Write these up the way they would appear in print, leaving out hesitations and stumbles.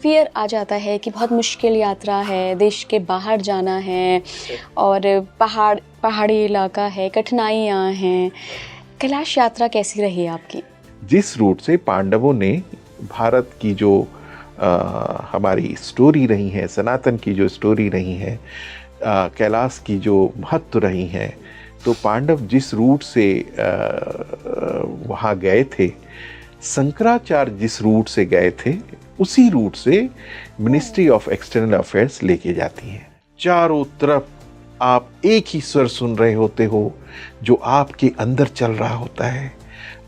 Fear आ जाता है कि बहुत मुश्किल यात्रा है, देश के बाहर जाना है और पहाड़ी इलाका है, कठिनाइयाँ हैं। कैलाश यात्रा कैसी रही आपकी? जिस रूट से पांडवों ने भारत की जो हमारी स्टोरी रही है, सनातन की जो स्टोरी रही है, कैलाश की जो महत्व रही है, तो पांडव जिस रूट से वहाँ गए थे, शंकराचार्य जिस रूट से गए थे, उसी रूट से मिनिस्ट्री ऑफ एक्सटर्नल अफेयर्स लेके जाती है। चारों तरफ आप एक ही स्वर सुन रहे होते हो जो आपके अंदर चल रहा होता है।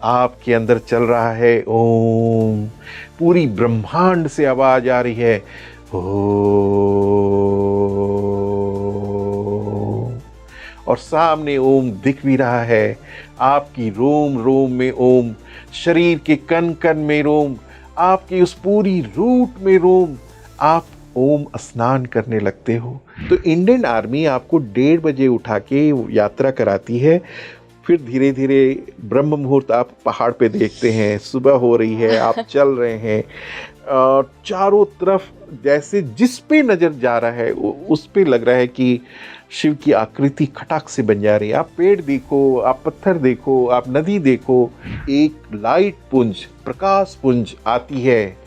आपके अंदर चल रहा है ओम, पूरी ब्रह्मांड से आवाज आ रही है ओम, और सामने ओम दिख भी रहा है। आपकी रोम रोम में ओम, शरीर के कण कण में रोम, आपकी उस पूरी रूट में रोम, आप ओम स्नान करने लगते हो। तो इंडियन आर्मी आपको 1:30 बजे उठा के यात्रा कराती है। फिर धीरे धीरे ब्रह्म मुहूर्त आप पहाड़ पे देखते हैं, सुबह हो रही है, आप चल रहे हैं, चारों तरफ जैसे जिस पे नजर जा रहा है उस पे लग रहा है कि शिव की आकृति खटाक से बन जा रही है। आप पेड़ देखो, आप पत्थर देखो, आप नदी देखो, एक लाइट पुंज, प्रकाश पुंज आती है,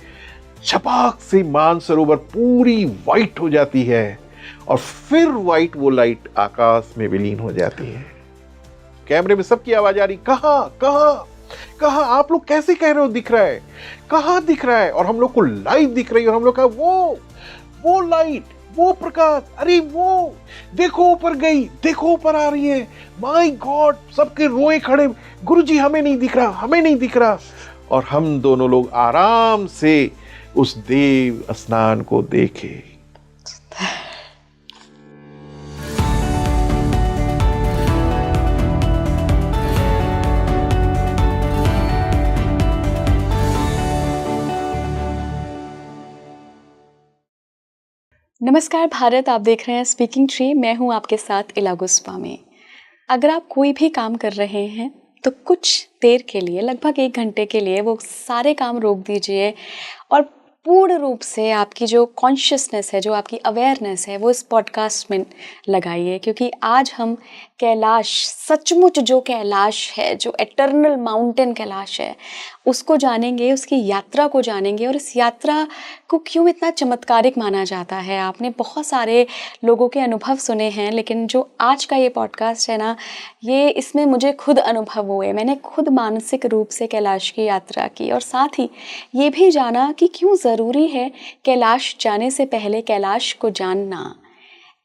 छपाक से मानसरोवर पूरी वाइट हो जाती है और फिर वाइट वो लाइट आकाश में विलीन हो जाती है। कैमरे में सबकी आवाज आ रही, कहाँ कहाँ कहाँ, आप लोग कैसे कह रहे हो दिख रहा है, कहाँ दिख रहा है? और हम लोग को लाइव दिख रही है और हम लोग कहा वो लाइट, वो प्रकाश, अरे वो देखो ऊपर गई, देखो ऊपर आ रही है, माय गॉड, सबके रोए खड़े, गुरुजी हमें नहीं दिख रहा, हमें नहीं दिख रहा। और हम दोनों लोग आराम से उस देव स्नान को देखे। नमस्कार भारत, आप देख रहे हैं स्पीकिंग ट्री। मैं हूं आपके साथ इला गोस्वामी। अगर आप कोई भी काम कर रहे हैं तो कुछ देर के लिए, लगभग 1 घंटे के लिए, वो सारे काम रोक दीजिए और पूर्ण रूप से आपकी जो कॉन्शियसनेस है, जो आपकी अवेयरनेस है, वो इस पॉडकास्ट में लगाइए। क्योंकि आज हम कैलाश, सचमुच जो कैलाश है, जो एटर्नल माउंटेन कैलाश है, उसको जानेंगे, उसकी यात्रा को जानेंगे। और इस यात्रा को क्यों इतना चमत्कारिक माना जाता है। आपने बहुत सारे लोगों के अनुभव सुने हैं, लेकिन जो आज का ये पॉडकास्ट है ना, ये इसमें मुझे खुद अनुभव हुए। मैंने खुद मानसिक रूप से कैलाश की यात्रा की और साथ ही ये भी जाना कि क्यों ज़रूरी है कैलाश जाने से पहले कैलाश को जानना।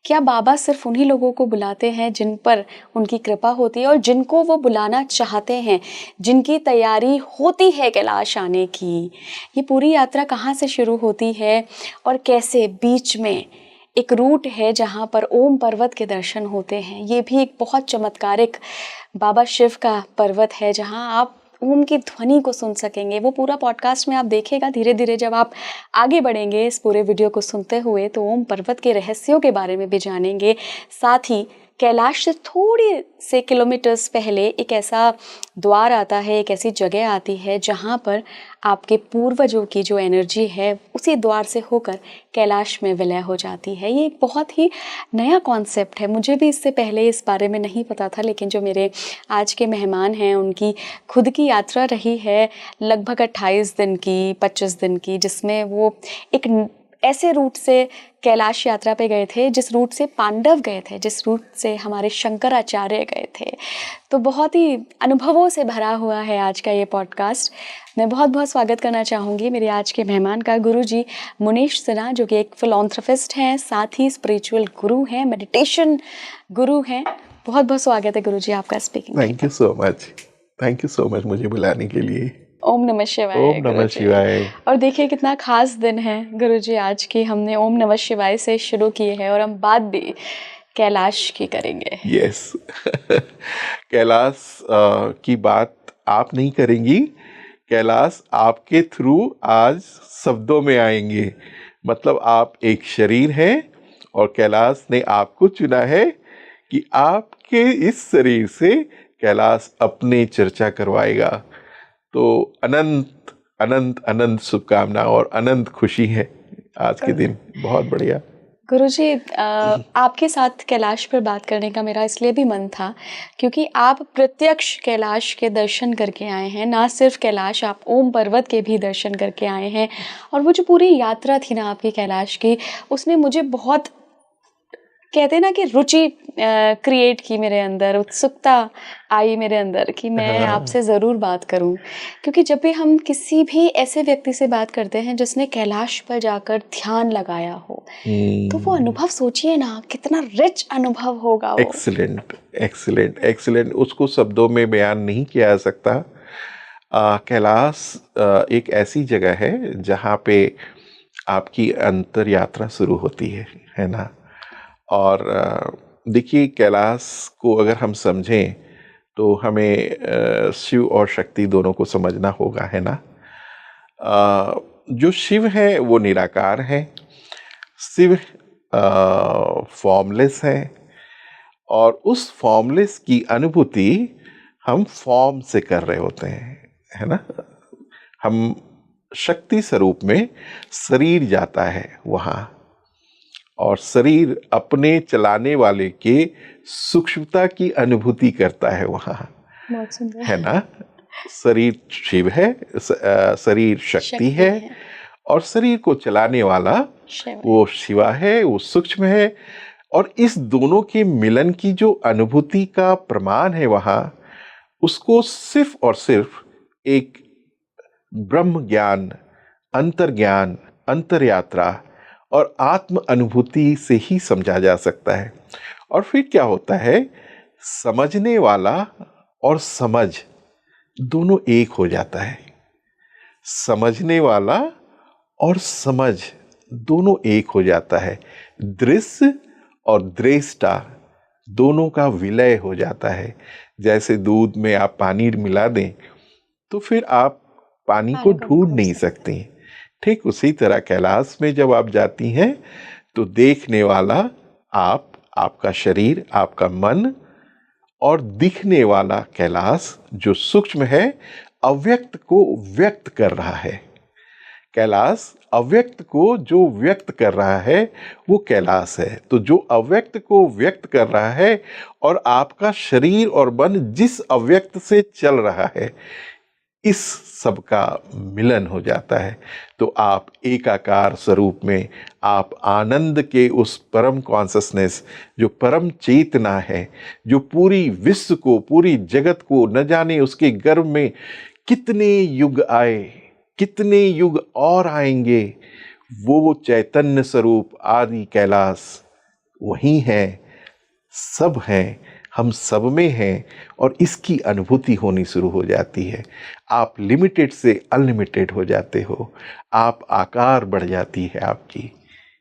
क्या बाबा सिर्फ उन्हीं लोगों को बुलाते हैं जिन पर उनकी कृपा होती है और जिनको वो बुलाना चाहते हैं, जिनकी तैयारी होती है कैलाश आने की? ये पूरी यात्रा कहाँ से शुरू होती है और कैसे बीच में एक रूट है जहाँ पर ओम पर्वत के दर्शन होते हैं। ये भी एक बहुत चमत्कारिक बाबा शिव का पर्वत है जहाँ आप ओम की ध्वनि को सुन सकेंगे। वो पूरा पॉडकास्ट में आप देखिएगा। धीरे धीरे जब आप आगे बढ़ेंगे इस पूरे वीडियो को सुनते हुए, तो ओम पर्वत के रहस्यों के बारे में भी जानेंगे। साथ ही कैलाश से थोड़े से किलोमीटर्स पहले एक ऐसा द्वार आता है, एक ऐसी जगह आती है जहाँ पर आपके पूर्वजों की जो एनर्जी है उसी द्वार से होकर कैलाश में विलय हो जाती है। ये एक बहुत ही नया कॉन्सेप्ट है, मुझे भी इससे पहले इस बारे में नहीं पता था। लेकिन जो मेरे आज के मेहमान हैं, उनकी खुद की यात्रा रही है लगभग 28 दिन की, 25 दिन की, जिसमें वो एक ऐसे रूट से कैलाश यात्रा पे गए थे जिस रूट से पांडव गए थे, जिस रूट से हमारे शंकराचार्य गए थे। तो बहुत ही अनुभवों से भरा हुआ है आज का ये पॉडकास्ट। मैं बहुत बहुत स्वागत करना चाहूँगी मेरे आज के मेहमान का, गुरुजी मुनीश सिन्हा, जो कि एक फिलॉन्थ्रोपिस्ट हैं, साथ ही स्पिरिचुअल गुरु हैं, मेडिटेशन गुरु हैं। बहुत बहुत स्वागत है गुरुजी आपका speaking. Thank you so much मुझे बुलाने के लिए। ओम नमः शिवाय। ओम नमः शिवाय। और देखिए कितना खास दिन है गुरुजी आज की। हमने ओम नमः शिवाय से शुरू की है और हम बात भी कैलाश की करेंगे। यस कैलाश की बात आप नहीं करेंगी, कैलाश आपके थ्रू आज शब्दों में आएंगे। मतलब आप एक शरीर हैं और कैलाश ने आपको चुना है कि आपके इस शरीर से कैलाश अपने चर्चा करवाएगा। तो अनंत अनंत अनंत शुभकामना और अनंत खुशी है आज के दिन। बहुत बढ़िया। गुरुजी, आपके साथ कैलाश पर बात करने का मेरा इसलिए भी मन था क्योंकि आप प्रत्यक्ष कैलाश के दर्शन करके आए हैं। ना सिर्फ कैलाश, आप ओम पर्वत के भी दर्शन करके आए हैं। और वो जो पूरी यात्रा थी ना आपकी कैलाश की, उसने मुझे बहुत, कहते हैं ना कि रुचि क्रिएट की मेरे अंदर, उत्सुकता आई मेरे अंदर कि मैं आपसे ज़रूर बात करूं। क्योंकि जब भी हम किसी भी ऐसे व्यक्ति से बात करते हैं जिसने कैलाश पर जाकर ध्यान लगाया हो, तो वो अनुभव सोचिए ना, कितना रिच अनुभव होगा वो। Excellent, excellent, excellent. उसको शब्दों में बयान नहीं किया जा सकता। कैलाश एक ऐसी जगह है जहाँ पे आपकी अंतर यात्रा शुरू होती है ना। और देखिए, कैलाश को अगर हम समझें तो हमें शिव और शक्ति दोनों को समझना होगा, है ना। जो शिव है वो निराकार है, शिव फॉर्मलेस है, और उस फॉर्मलेस की अनुभूति हम फॉर्म से कर रहे होते हैं, है ना। हम शक्ति स्वरूप में शरीर जाता है वहाँ, और शरीर अपने चलाने वाले के सूक्ष्मता की अनुभूति करता है वहाँ, बहुत सुंदर, है ना। शरीर शिव है, शरीर शक्ति है, और शरीर को चलाने वाला वो शिवा है, वो सूक्ष्म है। और इस दोनों के मिलन की जो अनुभूति का प्रमाण है वहाँ, उसको सिर्फ और सिर्फ एक ब्रह्म ज्ञान, अंतर ज्ञान, अंतर यात्रा और आत्म अनुभूति से ही समझा जा सकता है। और फिर क्या होता है, समझने वाला और समझ दोनों एक हो जाता है। समझने वाला और समझ दोनों एक हो जाता है। दृश्य और दृष्टा दोनों का विलय हो जाता है। जैसे दूध में आप पानी मिला दें तो फिर आप पानी को ढूंढ नहीं सकती, ठीक उसी तरह कैलाश में जब आप जाती हैं तो देखने वाला आप, आपका शरीर, आपका मन, और दिखने वाला कैलाश जो सूक्ष्म है, अव्यक्त को व्यक्त कर रहा है। कैलाश अव्यक्त को जो व्यक्त कर रहा है वो कैलाश है। तो जो अव्यक्त को व्यक्त कर रहा है और आपका शरीर और मन जिस अव्यक्त से चल रहा है, इस सब का मिलन हो जाता है। तो आप एकाकार स्वरूप में, आप आनंद के उस परम कॉन्शसनेस, जो परम चेतना है, जो पूरी विश्व को, पूरी जगत को, न जाने उसके गर्भ में कितने युग आए, कितने युग और आएंगे, वो चैतन्य स्वरूप आदि कैलाश वही है, सब हैं, हम सब में हैं, और इसकी अनुभूति होनी शुरू हो जाती है। आप लिमिटेड से अनलिमिटेड हो जाते हो, आप आकार बढ़ जाती है आपकी,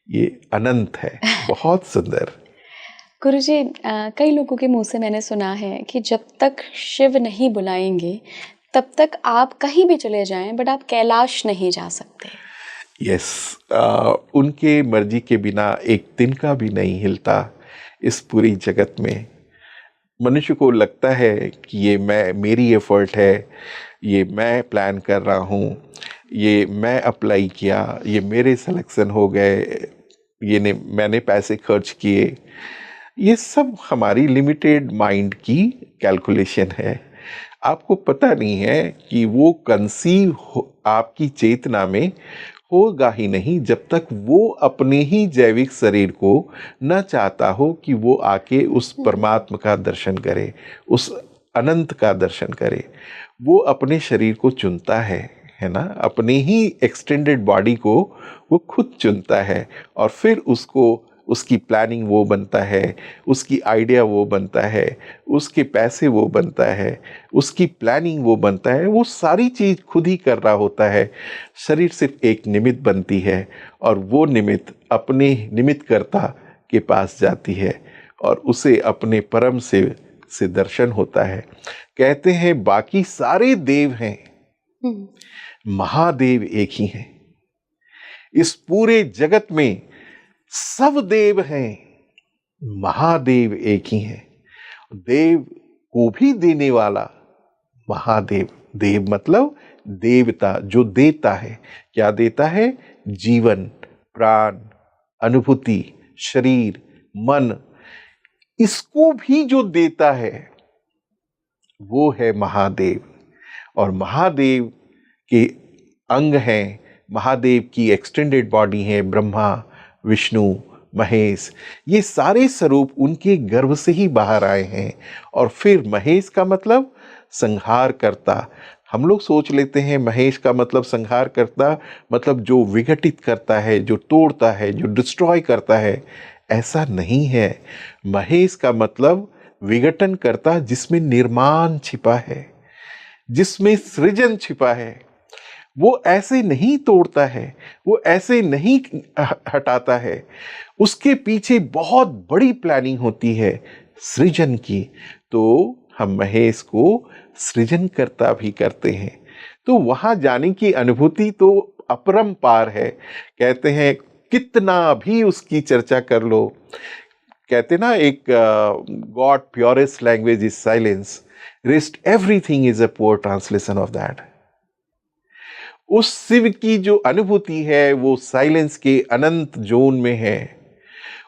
ये अनंत है। बहुत सुंदर। गुरुजी, कई लोगों के मुंह से मैंने सुना है कि जब तक शिव नहीं बुलाएंगे तब तक आप कहीं भी चले जाएं, बट आप कैलाश नहीं जा सकते। यस, उनके मर्जी के बिना एक तिनका भी नहीं हिलता इस पूरी जगत में। मनुष्य को लगता है कि ये मेरी एफर्ट है, ये मैं प्लान कर रहा हूँ, ये मैं अप्लाई किया, ये मेरे सिलेक्शन हो गए, मैंने पैसे खर्च किए। ये सब हमारी लिमिटेड माइंड की कैलकुलेशन है। आपको पता नहीं है कि वो कंसीव आपकी चेतना में होगा ही नहीं जब तक वो अपने ही जैविक शरीर को न चाहता हो कि वो आके उस परमात्मा का दर्शन करे, उस अनंत का दर्शन करे। वो अपने शरीर को चुनता है ना, अपने ही एक्सटेंडेड बॉडी को वो खुद चुनता है, और फिर उसको, उसकी प्लानिंग वो बनता है, उसकी आइडिया वो बनता है, उसके पैसे वो बनता है, उसकी प्लानिंग वो बनता है, वो सारी चीज़ खुद ही कर रहा होता है। शरीर सिर्फ एक निमित्त बनती है, और वो निमित्त अपने निमित्तकर्ता के पास जाती है, और उसे अपने परम से दर्शन होता है। कहते हैं बाकी सारे देव हैं, महादेव एक ही हैं। इस पूरे जगत में सब देव हैं, महादेव एक ही हैं। देव को भी देने वाला महादेव। देव मतलब देवता, जो देता है। क्या देता है? जीवन, प्राण, अनुभूति, शरीर, मन, इसको भी जो देता है वो है महादेव। और महादेव के अंग हैं, महादेव की एक्सटेंडेड बॉडी है ब्रह्मा, विष्णु, महेश। ये सारे स्वरूप उनके गर्भ से ही बाहर आए हैं। और फिर महेश का मतलब संहार करता। हम लोग सोच लेते हैं महेश का मतलब संहार करता, मतलब जो विघटित करता है, जो तोड़ता है, जो डिस्ट्रॉय करता है। ऐसा नहीं है। महेश का मतलब विघटन करता, जिसमें निर्माण छिपा है, जिसमें सृजन छिपा है। वो ऐसे नहीं तोड़ता है, वो ऐसे नहीं हटाता है। उसके पीछे बहुत बड़ी प्लानिंग होती है सृजन की। तो हम महेश को सृजनकर्ता भी करते हैं। तो वहां जाने की अनुभूति तो अपरंपार है। कहते हैं कितना भी उसकी चर्चा कर लो, कहते ना एक God purest language is silence, rest everything is a poor translation of that. उस शिव की जो अनुभूति है वो साइलेंस के अनंत जोन में है।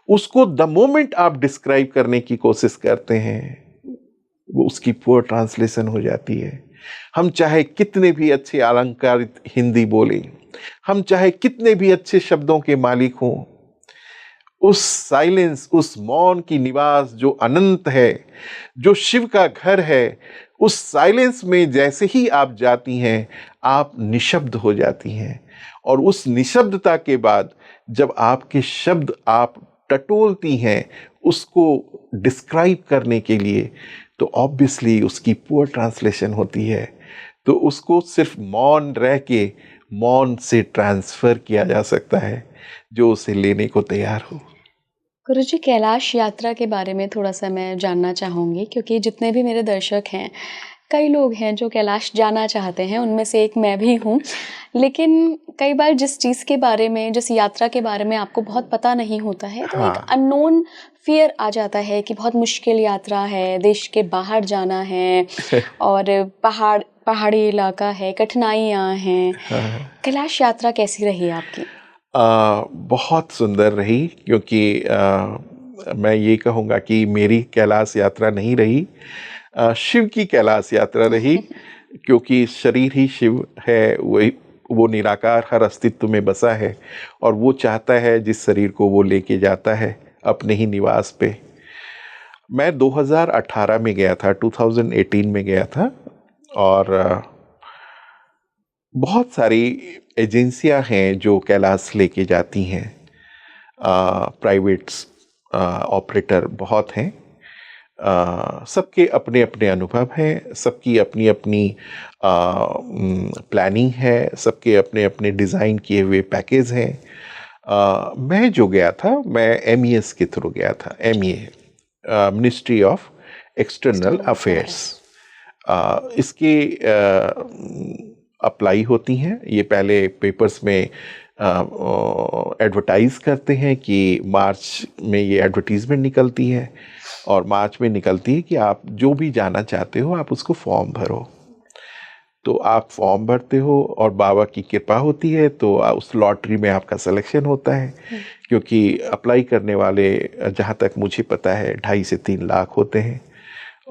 उसको द मोमेंट आप डिस्क्राइब करने की कोशिश करते हैं, वो उसकी पुअर ट्रांसलेशन हो जाती है। हम चाहे कितने भी अच्छे अलंकारित हिंदी बोलें, हम चाहे कितने भी अच्छे शब्दों के मालिक हों, उस साइलेंस, उस मौन की निवास जो अनंत है, जो शिव का घर है, उस साइलेंस में जैसे ही आप जाती हैं आप निशब्द हो जाती हैं। और उस निशब्दता के बाद जब आपके शब्द आप टटोलती हैं उसको डिस्क्राइब करने के लिए, तो ऑब्वियसली उसकी पुअर ट्रांसलेशन होती है। तो उसको सिर्फ मौन रह के मौन से ट्रांसफर किया जा सकता है, जो उसे लेने को तैयार हो। गुरुजी, कैलाश यात्रा के बारे में थोड़ा-सा मैं जानना चाहूँगी, क्योंकि जितने भी मेरे दर्शक हैं, कई लोग हैं जो कैलाश जाना चाहते हैं, उनमें से एक मैं भी हूँ। लेकिन कई बार जिस चीज़ के बारे में, जिस यात्रा के बारे में आपको बहुत पता नहीं होता है, तो एक हाँ। अननोन फ़ियर आ जाता है कि बहुत मुश्किल यात्रा है, देश के बाहर जाना है और पहाड़ी इलाका है, कठिनाइयाँ हैं। कैलाश यात्रा कैसी रही आपकी? बहुत सुंदर रही, क्योंकि मैं ये कहूँगा कि मेरी कैलाश यात्रा नहीं रही, शिव की कैलाश यात्रा रही। क्योंकि शरीर ही शिव है, वही वो निराकार हर अस्तित्व में बसा है और वो चाहता है जिस शरीर को वो लेके जाता है अपने ही निवास पे। मैं 2018 में गया था, 2018 में गया था। और बहुत सारी एजेंसियां हैं जो कैलाश लेके जाती हैं, प्राइवेट्स ऑपरेटर बहुत हैं। सबके अपने अपने अनुभव हैं, सबकी अपनी अपनी प्लानिंग है, सबके अपने अपने डिज़ाइन किए हुए पैकेज हैं। मैं जो गया था, मैं MES के थ्रू गया था। ME, ministry of external affairs. इसके अप्लाई होती हैं। ये पहले पेपर्स में एडवर्टाइज करते हैं कि मार्च में ये एडवर्टीजमेंट निकलती है और मार्च में निकलती है कि आप जो भी जाना चाहते हो आप उसको फॉर्म भरो। तो आप फॉर्म भरते हो और बाबा की कृपा होती है तो उस लॉटरी में आपका सिलेक्शन होता है। क्योंकि अप्लाई करने वाले, जहाँ तक मुझे पता है, 2.5 से 3 लाख होते हैं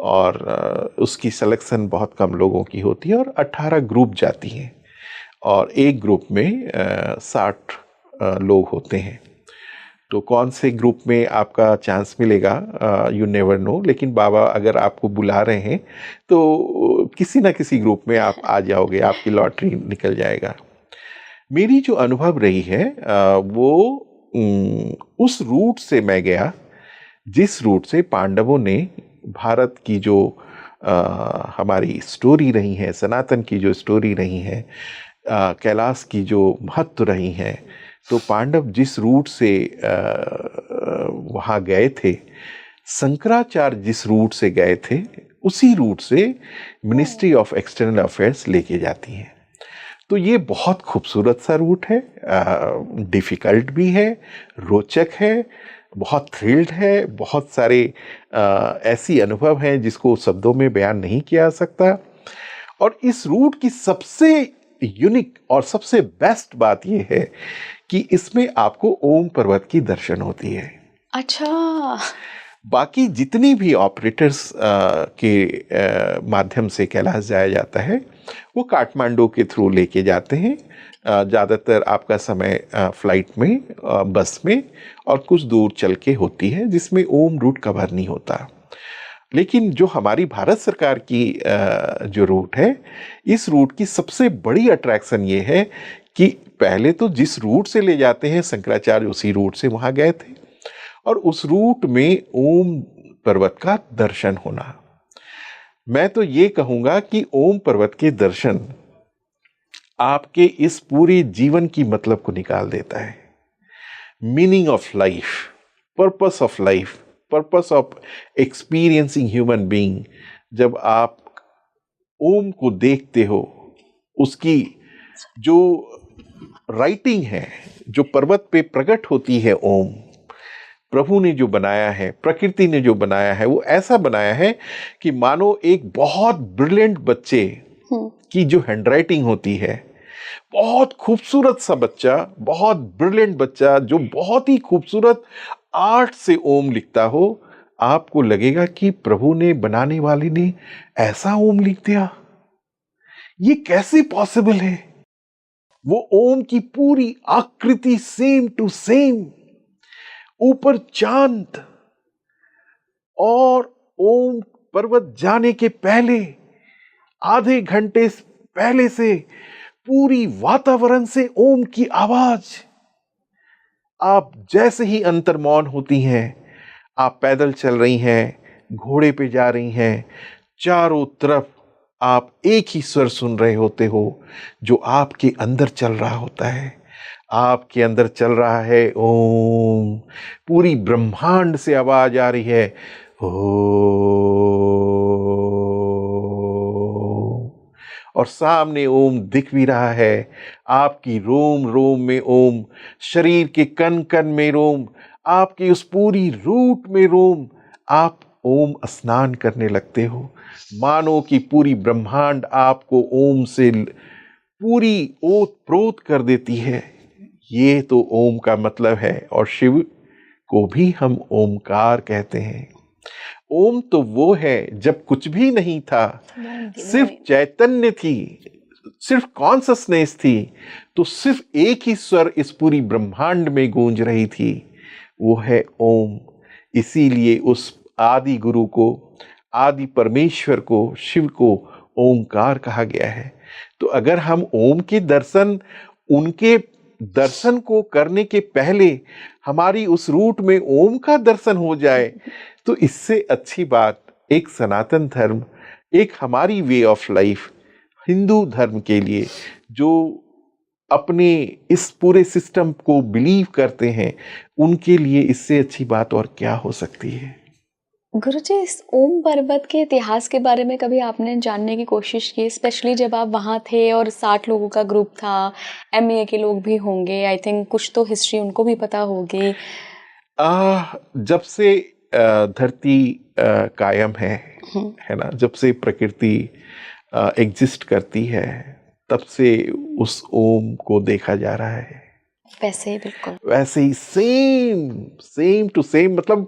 और उसकी सिलेक्शन बहुत कम लोगों की होती है और 18 ग्रुप जाती हैं और एक ग्रुप में 60 लोग होते हैं। तो कौन से ग्रुप में आपका चांस मिलेगा, यू नेवर नो। लेकिन बाबा अगर आपको बुला रहे हैं तो किसी ना किसी ग्रुप में आप आ जाओगे, आपकी लॉटरी निकल जाएगा। मेरी जो अनुभव रही है वो उस रूट से मैं गया जिस रूट से पांडवों ने भारत की जो हमारी स्टोरी रही है, सनातन की जो स्टोरी रही है, कैलाश की जो महत्व रही है, तो पांडव जिस रूट से वहाँ गए थे, शंकराचार्य जिस रूट से गए थे, उसी रूट से मिनिस्ट्री ऑफ एक्सटर्नल अफेयर्स लेके जाती है। तो ये बहुत खूबसूरत सा रूट है, डिफ़िकल्ट भी है, रोचक है, बहुत थ्रिल्ड है, बहुत सारे ऐसी अनुभव हैं जिसको शब्दों में बयान नहीं किया जा सकता। और इस रूट की सबसे यूनिक और सबसे बेस्ट बात ये है कि इसमें आपको ओम पर्वत की दर्शन होती है। अच्छा। बाकी जितनी भी ऑपरेटर्स के माध्यम से कैलाश जाया जाता है वो काठमांडू के थ्रू लेके जाते हैं। ज़्यादातर आपका समय फ्लाइट में, बस में और कुछ दूर चल के होती है, जिसमें ओम रूट कवर नहीं होता। लेकिन जो हमारी भारत सरकार की जो रूट है, इस रूट की सबसे बड़ी अट्रैक्शन ये है कि पहले तो जिस रूट से ले जाते हैं शंकराचार्य, उसी रूट से वहाँ गए थे और उस रूट में ओम पर्वत का दर्शन होना, मैं तो ये कहूँगा कि ओम पर्वत के दर्शन आपके इस पूरे जीवन की मतलब को निकाल देता है। Meaning of life, purpose of life, purpose of experiencing human being. जब आप ओम को देखते हो, उसकी जो राइटिंग है, जो पर्वत पे प्रकट होती है, ओम प्रभु ने जो बनाया है, प्रकृति ने जो बनाया है, वो ऐसा बनाया है कि मानो एक बहुत ब्रिलियंट बच्चे की जो हैंडराइटिंग होती है, बहुत खूबसूरत सा बच्चा, बहुत ब्रिलियंट बच्चा जो बहुत ही खूबसूरत आर्ट से ओम लिखता हो, आपको लगेगा कि प्रभु ने, बनाने वाले ने ऐसा ओम लिख दिया, ये कैसे पॉसिबल है। वो ओम की पूरी आकृति सेम टू सेम, ऊपर चांद, और ओम पर्वत जाने के पहले आधे घंटे पहले से पूरी वातावरण से ओम की आवाज। आप जैसे ही अंतर्मौन होती हैं, आप पैदल चल रही हैं, घोड़े पे जा रही हैं, चारों तरफ आप एक ही स्वर सुन रहे होते हो जो आपके अंदर चल रहा होता है। आपके अंदर चल रहा है ओम, पूरी ब्रह्मांड से आवाज आ रही है ओम, और सामने ओम दिख भी रहा है। आपकी रोम रोम में ओम, शरीर के कण कण में रोम, आपकी उस पूरी रूट में रोम। आप ओम स्नान करने लगते हो, मानो कि पूरी ब्रह्मांड आपको ओम से पूरी ओत प्रोत कर देती है। ये तो ओम का मतलब है, और शिव को भी हम ओमकार कहते हैं। ओम तो वो है जब कुछ भी नहीं था, सिर्फ चैतन्य थी, सिर्फ कॉन्शसनेस थी, तो सिर्फ एक ही स्वर इस पूरी ब्रह्मांड में गूंज रही थी, वो है ओम। इसीलिए उस आदि गुरु को, आदि परमेश्वर को, शिव को ओमकार कहा गया है। तो अगर हम ओम के दर्शन, उनके दर्शन को करने के पहले हमारी उस रूट में ओम का दर्शन हो जाए, तो इससे अच्छी बात एक सनातन धर्म, एक हमारी वे ऑफ लाइफ, हिंदू धर्म के लिए जो अपने इस पूरे सिस्टम को बिलीव करते हैं, उनके लिए इससे अच्छी बात और क्या हो सकती है। गुरुजी, इस ओम पर्वत के इतिहास के बारे में कभी आपने जानने की कोशिश की, स्पेशली जब आप वहाँ थे और 60 लोगों का ग्रुप था, एमए के लोग भी होंगे, आई थिंक कुछ तो हिस्ट्री उनको भी पता होगी। जब से धरती कायम है ना, जब से प्रकृति एग्जिस्ट करती है, तब से उस ओम को देखा जा रहा है। वैसे ही, बिल्कुल वैसे ही, सेम टू सेम। मतलब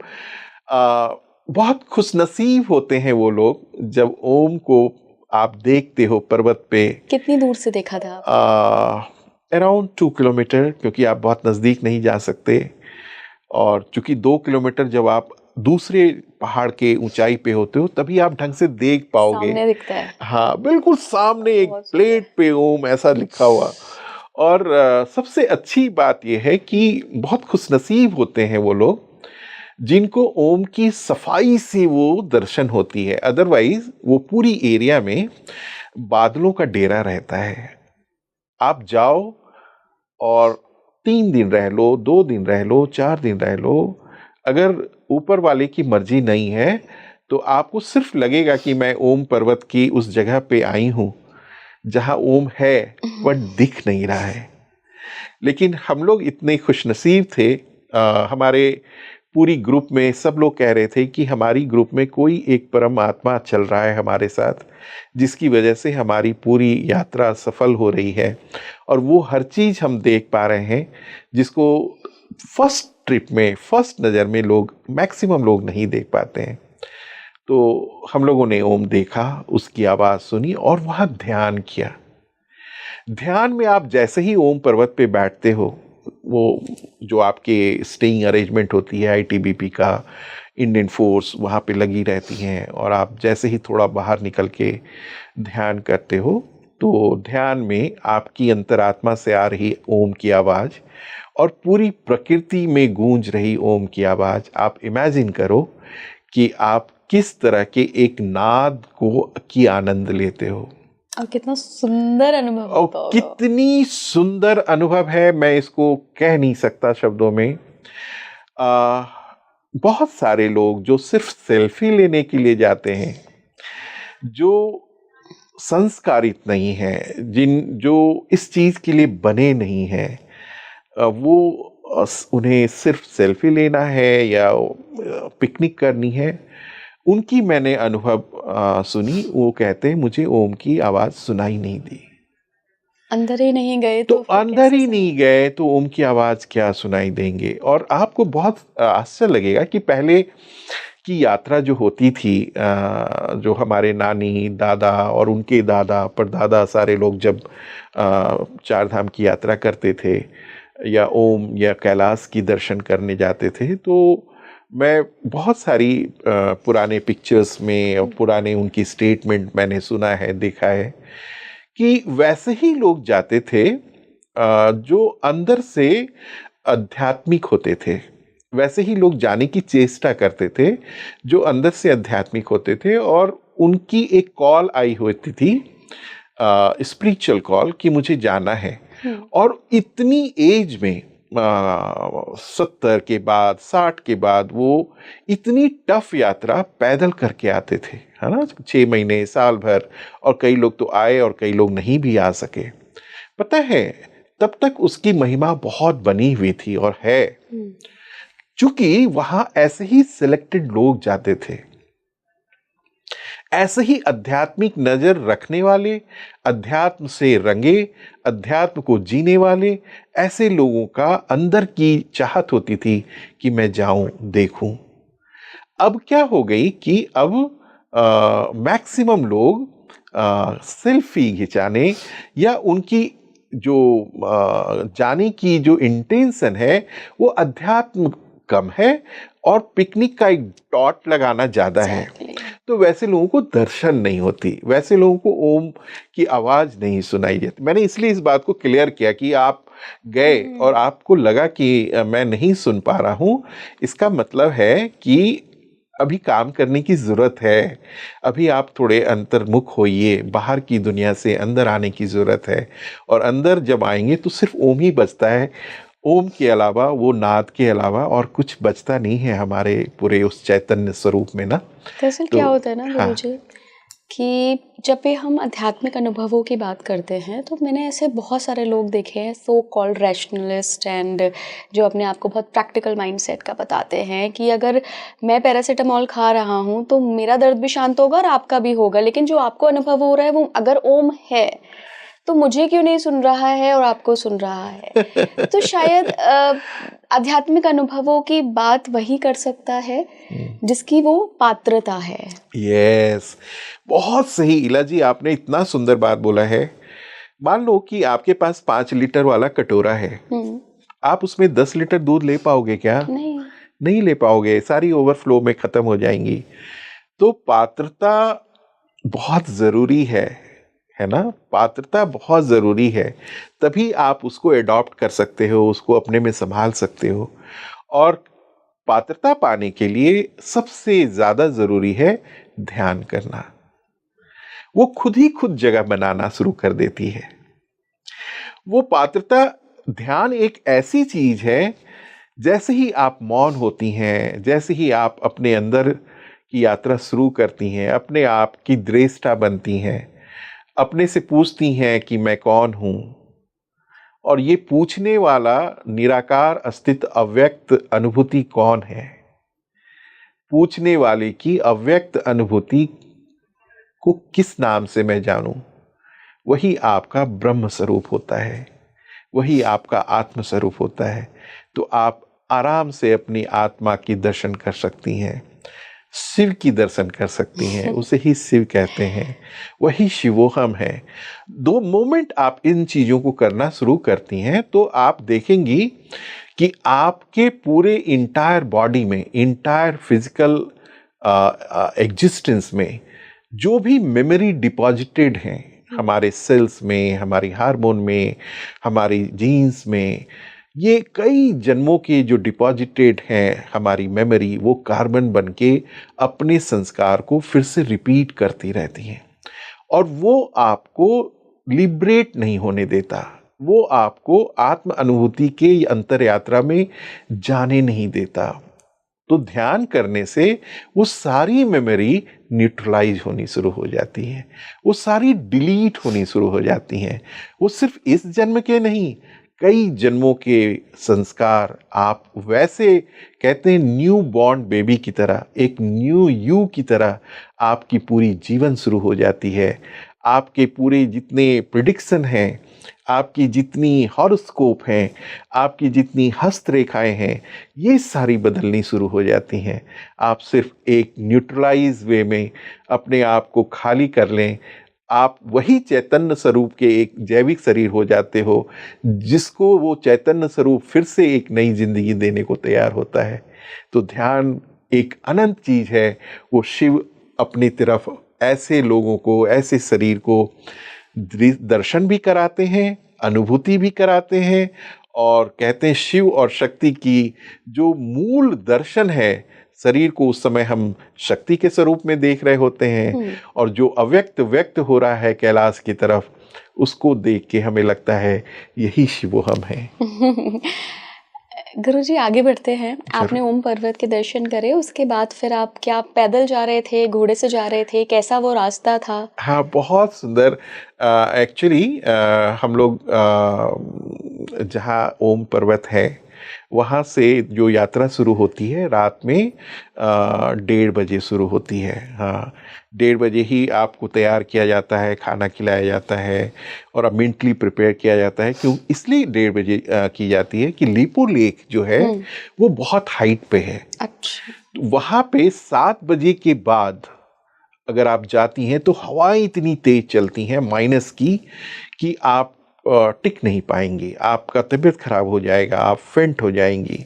बहुत खुशनसीब होते हैं वो लोग जब ओम को आप देखते हो पर्वत पे। कितनी दूर से देखा था? अराउंड 2 किलोमीटर, क्योंकि आप बहुत नज़दीक नहीं जा सकते, और चूंकि 2 किलोमीटर जब आप दूसरे पहाड़ के ऊंचाई पे होते हो तभी आप ढंग से देख पाओगे। सामने दिखता है। हाँ, बिल्कुल सामने एक प्लेट पे ओम ऐसा लिखा हुआ। और सबसे अच्छी बात यह है कि बहुत खुशनसीब होते हैं वो लोग जिनको ओम की सफाई से वो दर्शन होती है। अदरवाइज वो पूरी एरिया में बादलों का डेरा रहता है। आप जाओ और 3 दिन रह लो, 2 दिन रह लो, 4 दिन रह लो, अगर ऊपर वाले की मर्जी नहीं है तो आपको सिर्फ लगेगा कि मैं ओम पर्वत की उस जगह पे आई हूँ जहाँ ओम है पर दिख नहीं रहा है। लेकिन हम लोग इतने खुशनसीब थे, हमारे पूरी ग्रुप में सब लोग कह रहे थे कि हमारी ग्रुप में कोई एक परम आत्मा चल रहा है हमारे साथ, जिसकी वजह से हमारी पूरी यात्रा सफल हो रही है, और वो हर चीज़ हम देख पा रहे हैं जिसको फर्स्ट ट्रिप में, फर्स्ट नज़र में लोग, मैक्सिमम लोग नहीं देख पाते हैं। तो हम लोगों ने ओम देखा, उसकी आवाज़ सुनी और वहाँ ध्यान किया। ध्यान में आप जैसे ही ओम पर्वत पे बैठते हो, वो जो आपके स्टेइंग अरेंजमेंट होती है आईटीबीपी का, इंडियन फोर्स वहाँ पे लगी रहती हैं, और आप जैसे ही थोड़ा बाहर निकल के ध्यान करते हो, तो ध्यान में आपकी अंतरात्मा से आ रही ओम की आवाज़ और पूरी प्रकृति में गूंज रही ओम की आवाज़, आप इमेजिन करो कि आप किस तरह के एक नाद की आनंद लेते हो। और कितना सुंदर अनुभव होता और होगा। कितनी सुंदर अनुभव है, मैं इसको कह नहीं सकता शब्दों में। बहुत सारे लोग जो सिर्फ सेल्फी लेने के लिए जाते हैं, जो संस्कारित नहीं हैं, जो इस चीज़ के लिए बने नहीं हैं, उन्हें सिर्फ सेल्फी लेना है या पिकनिक करनी है, उनकी मैंने अनुभव सुनी। वो कहते हैं मुझे ओम की आवाज़ सुनाई नहीं दी। अंदर ही नहीं गए तो फिर अंदर कैसे ही नहीं गए तो ओम की आवाज़ क्या सुनाई देंगे। और आपको बहुत आश्चर्य लगेगा कि पहले की यात्रा जो होती थी, जो हमारे नानी, दादा और उनके दादा परदादा सारे लोग जब चार धाम की यात्रा करते थे या ओम या कैलाश की दर्शन करने जाते थे, तो मैं बहुत सारी पुराने पिक्चर्स में और पुराने उनकी स्टेटमेंट मैंने सुना है, देखा है कि वैसे ही लोग जाते थे जो अंदर से आध्यात्मिक होते थे। वैसे ही लोग जाने की चेष्टा करते थे जो अंदर से आध्यात्मिक होते थे, और उनकी एक कॉल आई होती थी, स्पिरिचुअल कॉल, कि मुझे जाना है। और इतनी एज में 70 के बाद 60 के बाद वो इतनी टफ यात्रा पैदल करके आते थे, है ना, 6 महीने, साल भर, और कई लोग तो आए और कई लोग नहीं भी आ सके। पता है, तब तक उसकी महिमा बहुत बनी हुई थी और है, चूंकि वहां ऐसे ही सिलेक्टेड लोग जाते थे, ऐसे ही आध्यात्मिक नजर रखने वाले, अध्यात्म से रंगे, अध्यात्म को जीने वाले, ऐसे लोगों का अंदर की चाहत होती थी कि मैं जाऊं, देखूं। अब क्या हो गई कि अब मैक्सिमम लोग सेल्फी खिंचाने या उनकी जो जाने की जो इंटेंशन है वो अध्यात्म कम है और पिकनिक का एक डॉट लगाना ज़्यादा है। तो वैसे लोगों को दर्शन नहीं होती, वैसे लोगों को ओम की आवाज़ नहीं सुनाई देती। मैंने इसलिए इस बात को क्लियर किया कि आप गए और आपको लगा कि मैं नहीं सुन पा रहा हूँ, इसका मतलब है कि अभी काम करने की ज़रूरत है, अभी आप थोड़े अंतर्मुख होइए, बाहर की दुनिया से अंदर आने की ज़रूरत है। और अंदर जब आएंगे तो सिर्फ ओम ही बचता है, ओम के अलावा, वो नाद के अलावा और कुछ बचता नहीं है हमारे पूरे उस चैतन्य स्वरूप में ना। दरअसल तो क्या होता है ना हाँ, गुरुजी, कि जब भी हम आध्यात्मिक अनुभवों की बात करते हैं तो मैंने ऐसे बहुत सारे लोग देखे हैं, सो कॉल्ड रैशनलिस्ट, एंड जो अपने आप को बहुत प्रैक्टिकल माइंडसेट का बताते हैं कि अगर मैं पैरासीटामोल खा रहा हूँ तो मेरा दर्द भी शांत होगा और आपका भी होगा, लेकिन जो आपको अनुभव हो रहा है वो अगर ओम है तो मुझे क्यों नहीं सुन रहा है और आपको सुन रहा है। तो शायद आध्यात्मिक अनुभवों की बात वही कर सकता है जिसकी वो पात्रता है। यस, बहुत सही इला जी, आपने इतना सुंदर बात बोला है। मान लो कि आपके पास 5 लीटर वाला कटोरा है, आप उसमें 10 लीटर दूध ले पाओगे क्या? नहीं ले पाओगे, सारी ओवरफ्लो में खत्म हो जाएंगी। तो पात्रता बहुत जरूरी है ना, पात्रता बहुत ज़रूरी है, तभी आप उसको एडॉप्ट कर सकते हो, उसको अपने में संभाल सकते हो। और पात्रता पाने के लिए सबसे ज़्यादा ज़रूरी है ध्यान करना। वो खुद ही खुद जगह बनाना शुरू कर देती है वो पात्रता। ध्यान एक ऐसी चीज़ है, जैसे ही आप मौन होती हैं, जैसे ही आप अपने अंदर की यात्रा शुरू करती हैं, अपने आप की दृष्टा बनती हैं, अपने से पूछती हैं कि मैं कौन हूं, और ये पूछने वाला निराकार अस्तित्व अव्यक्त अनुभूति कौन है, पूछने वाले की अव्यक्त अनुभूति को किस नाम से मैं जानूं, वही आपका ब्रह्म स्वरूप होता है, वही आपका आत्म स्वरूप होता है। तो आप आराम से अपनी आत्मा की दर्शन कर सकती हैं, शिव की दर्शन कर सकती हैं, उसे ही शिव कहते हैं, वही शिवोहम है। दो मोमेंट आप इन चीजों को करना शुरू करती हैं तो आप देखेंगी कि आपके पूरे इंटायर बॉडी में, इंटायर फिजिकल एग्जिस्टेंस में जो भी मेमोरी डिपॉजिटेड हैं हमारे सेल्स में, हमारी हार्मोन में, हमारी जीन्स में, ये कई जन्मों के जो डिपॉजिटेड हैं हमारी मेमोरी, वो कार्बन बन के अपने संस्कार को फिर से रिपीट करती रहती हैं और वो आपको लिबरेट नहीं होने देता, वो आपको आत्म अनुभूति के अंतर यात्रा में जाने नहीं देता। तो ध्यान करने से वो सारी मेमोरी न्यूट्रलाइज होनी शुरू हो जाती है, वो सारी डिलीट होनी शुरू हो जाती हैं। वो सिर्फ इस जन्म के नहीं, कई जन्मों के संस्कार आप वैसे कहते हैं न्यू बॉर्न बेबी की तरह, एक न्यू यू की तरह आपकी पूरी जीवन शुरू हो जाती है। आपके पूरे जितने प्रिडिक्शन हैं, आपकी जितनी हॉरोस्कोप हैं, आपकी जितनी हस्तरेखाएं हैं, ये सारी बदलनी शुरू हो जाती हैं। आप सिर्फ एक न्यूट्रलाइज वे में अपने आप को खाली कर लें, आप वही चैतन्य स्वरूप के एक जैविक शरीर हो जाते हो जिसको वो चैतन्य स्वरूप फिर से एक नई जिंदगी देने को तैयार होता है। तो ध्यान एक अनंत चीज है। वो शिव अपनी तरफ ऐसे लोगों को, ऐसे शरीर को दर्शन भी कराते हैं, अनुभूति भी कराते हैं और कहते हैं शिव और शक्ति की जो मूल दर्शन है, शरीर को उस समय हम शक्ति के स्वरूप में देख रहे होते हैं और जो अव्यक्त व्यक्त हो रहा है कैलाश की तरफ, उसको देख के हमें लगता है यही शिवोहम है। गुरुजी आगे बढ़ते हैं। आपने ओम पर्वत के दर्शन करे, उसके बाद फिर आप क्या पैदल जा रहे थे, घोड़े से जा रहे थे, कैसा वो रास्ता था? हाँ, बहुत सुंदर। एक्चुअली हम लोग जहाँ ओम पर्वत है वहाँ से जो यात्रा शुरू होती है रात में 1:30 बजे शुरू होती है। हाँ, 1:30 बजे ही आपको तैयार किया जाता है, खाना खिलाया जाता है और अब मेंटली प्रिपेयर किया जाता है। क्यों इसलिए 1:30 बजे की जाती है कि लीपू लेक जो है वो बहुत हाइट पे है। अच्छा। वहाँ पे 7 बजे के बाद अगर आप जाती हैं तो हवाएं इतनी तेज चलती हैं माइनस की कि आप टिक नहीं पाएंगे, आपका तबीयत खराब हो जाएगा, आप फेंट हो जाएंगी।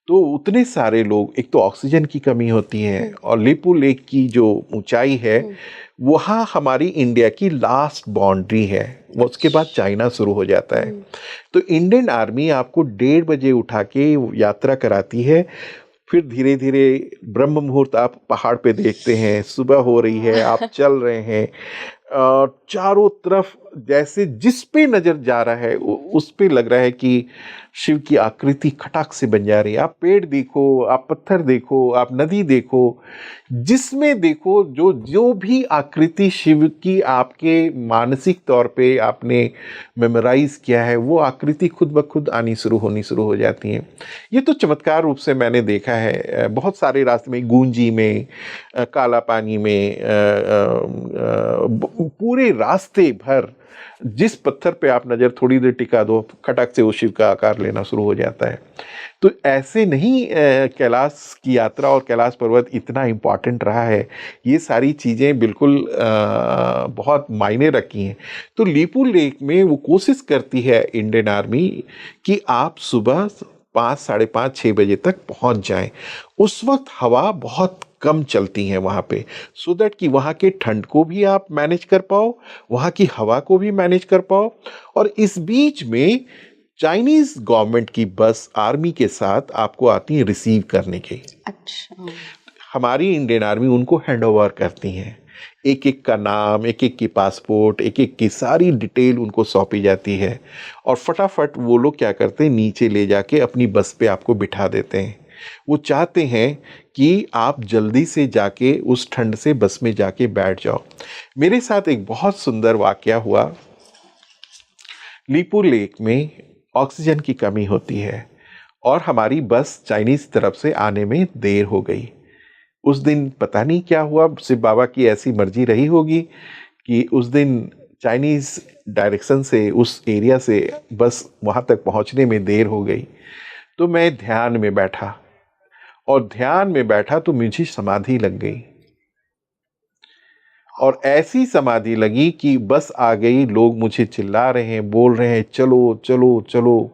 तो उतने सारे लोग, एक तो ऑक्सीजन की कमी होती है और लीपू लेक की जो ऊंचाई है वहाँ हमारी इंडिया की लास्ट बाउंड्री है, वो उसके बाद चाइना शुरू हो जाता है। तो इंडियन आर्मी आपको 1:30 बजे उठा के यात्रा कराती है। फिर धीरे धीरे ब्रह्म मुहूर्त आप पहाड़ पे देखते हैं, सुबह हो रही है, आप चल रहे हैं, चारों तरफ जैसे जिस पे नजर जा रहा है उस पे लग रहा है कि शिव की आकृति खटाक से बन जा रही है। आप पेड़ देखो, आप पत्थर देखो, आप नदी देखो, जिसमें देखो जो जो भी आकृति शिव की आपके मानसिक तौर पे आपने मेमोराइज किया है, वो आकृति खुद ब खुद आनी शुरू हो जाती हैं। ये तो चमत्कार रूप से मैंने देखा है बहुत सारे रास्ते में, गूंजी में, काला पानी में, पूरे रास्ते भर जिस पत्थर पे आप नजर थोड़ी देर टिका दो, खटक से वो शिव का आकार लेना शुरू हो जाता है। तो ऐसे नहीं कैलाश की यात्रा और कैलाश पर्वत इतना इम्पॉर्टेंट रहा है, ये सारी चीज़ें बिल्कुल बहुत मायने रखी हैं। तो लीपू लेक में वो कोशिश करती है इंडियन आर्मी कि आप सुबह 5, साढ़े 5, 6 बजे तक पहुंच जाएं। उस वक्त हवा बहुत कम चलती हैं वहाँ पे, सो दैट कि वहाँ के ठंड को भी आप मैनेज कर पाओ, वहाँ की हवा को भी मैनेज कर पाओ। और इस बीच में चाइनीज गवर्नमेंट की बस आर्मी के साथ आपको आती है रिसीव करने के। अच्छा। हमारी इंडियन आर्मी उनको हैंड ओवर करती हैं, एक एक का नाम, एक एक की पासपोर्ट, एक एक की सारी डिटेल उनको सौंपी जाती है और फटाफट वो लोग क्या करते हैं, नीचे ले जाके अपनी बस पे आपको बिठा देते हैं। वो चाहते हैं कि आप जल्दी से जाके उस ठंड से बस में जाके बैठ जाओ। मेरे साथ एक बहुत सुंदर वाकया हुआ। लीपू लेक में ऑक्सीजन की कमी होती है और हमारी बस चाइनीज तरफ से आने में देर हो गई। उस दिन पता नहीं क्या हुआ, शिव बाबा की ऐसी मर्जी रही होगी कि उस दिन चाइनीज़ डायरेक्शन से, उस एरिया से बस वहाँ तक पहुँचने में देर हो गई। तो मैं ध्यान में बैठा, और ध्यान में बैठा तो मुझे समाधि लग गई, और ऐसी समाधि लगी कि बस आ गई, लोग मुझे चिल्ला रहे हैं, बोल रहे हैं चलो चलो चलो,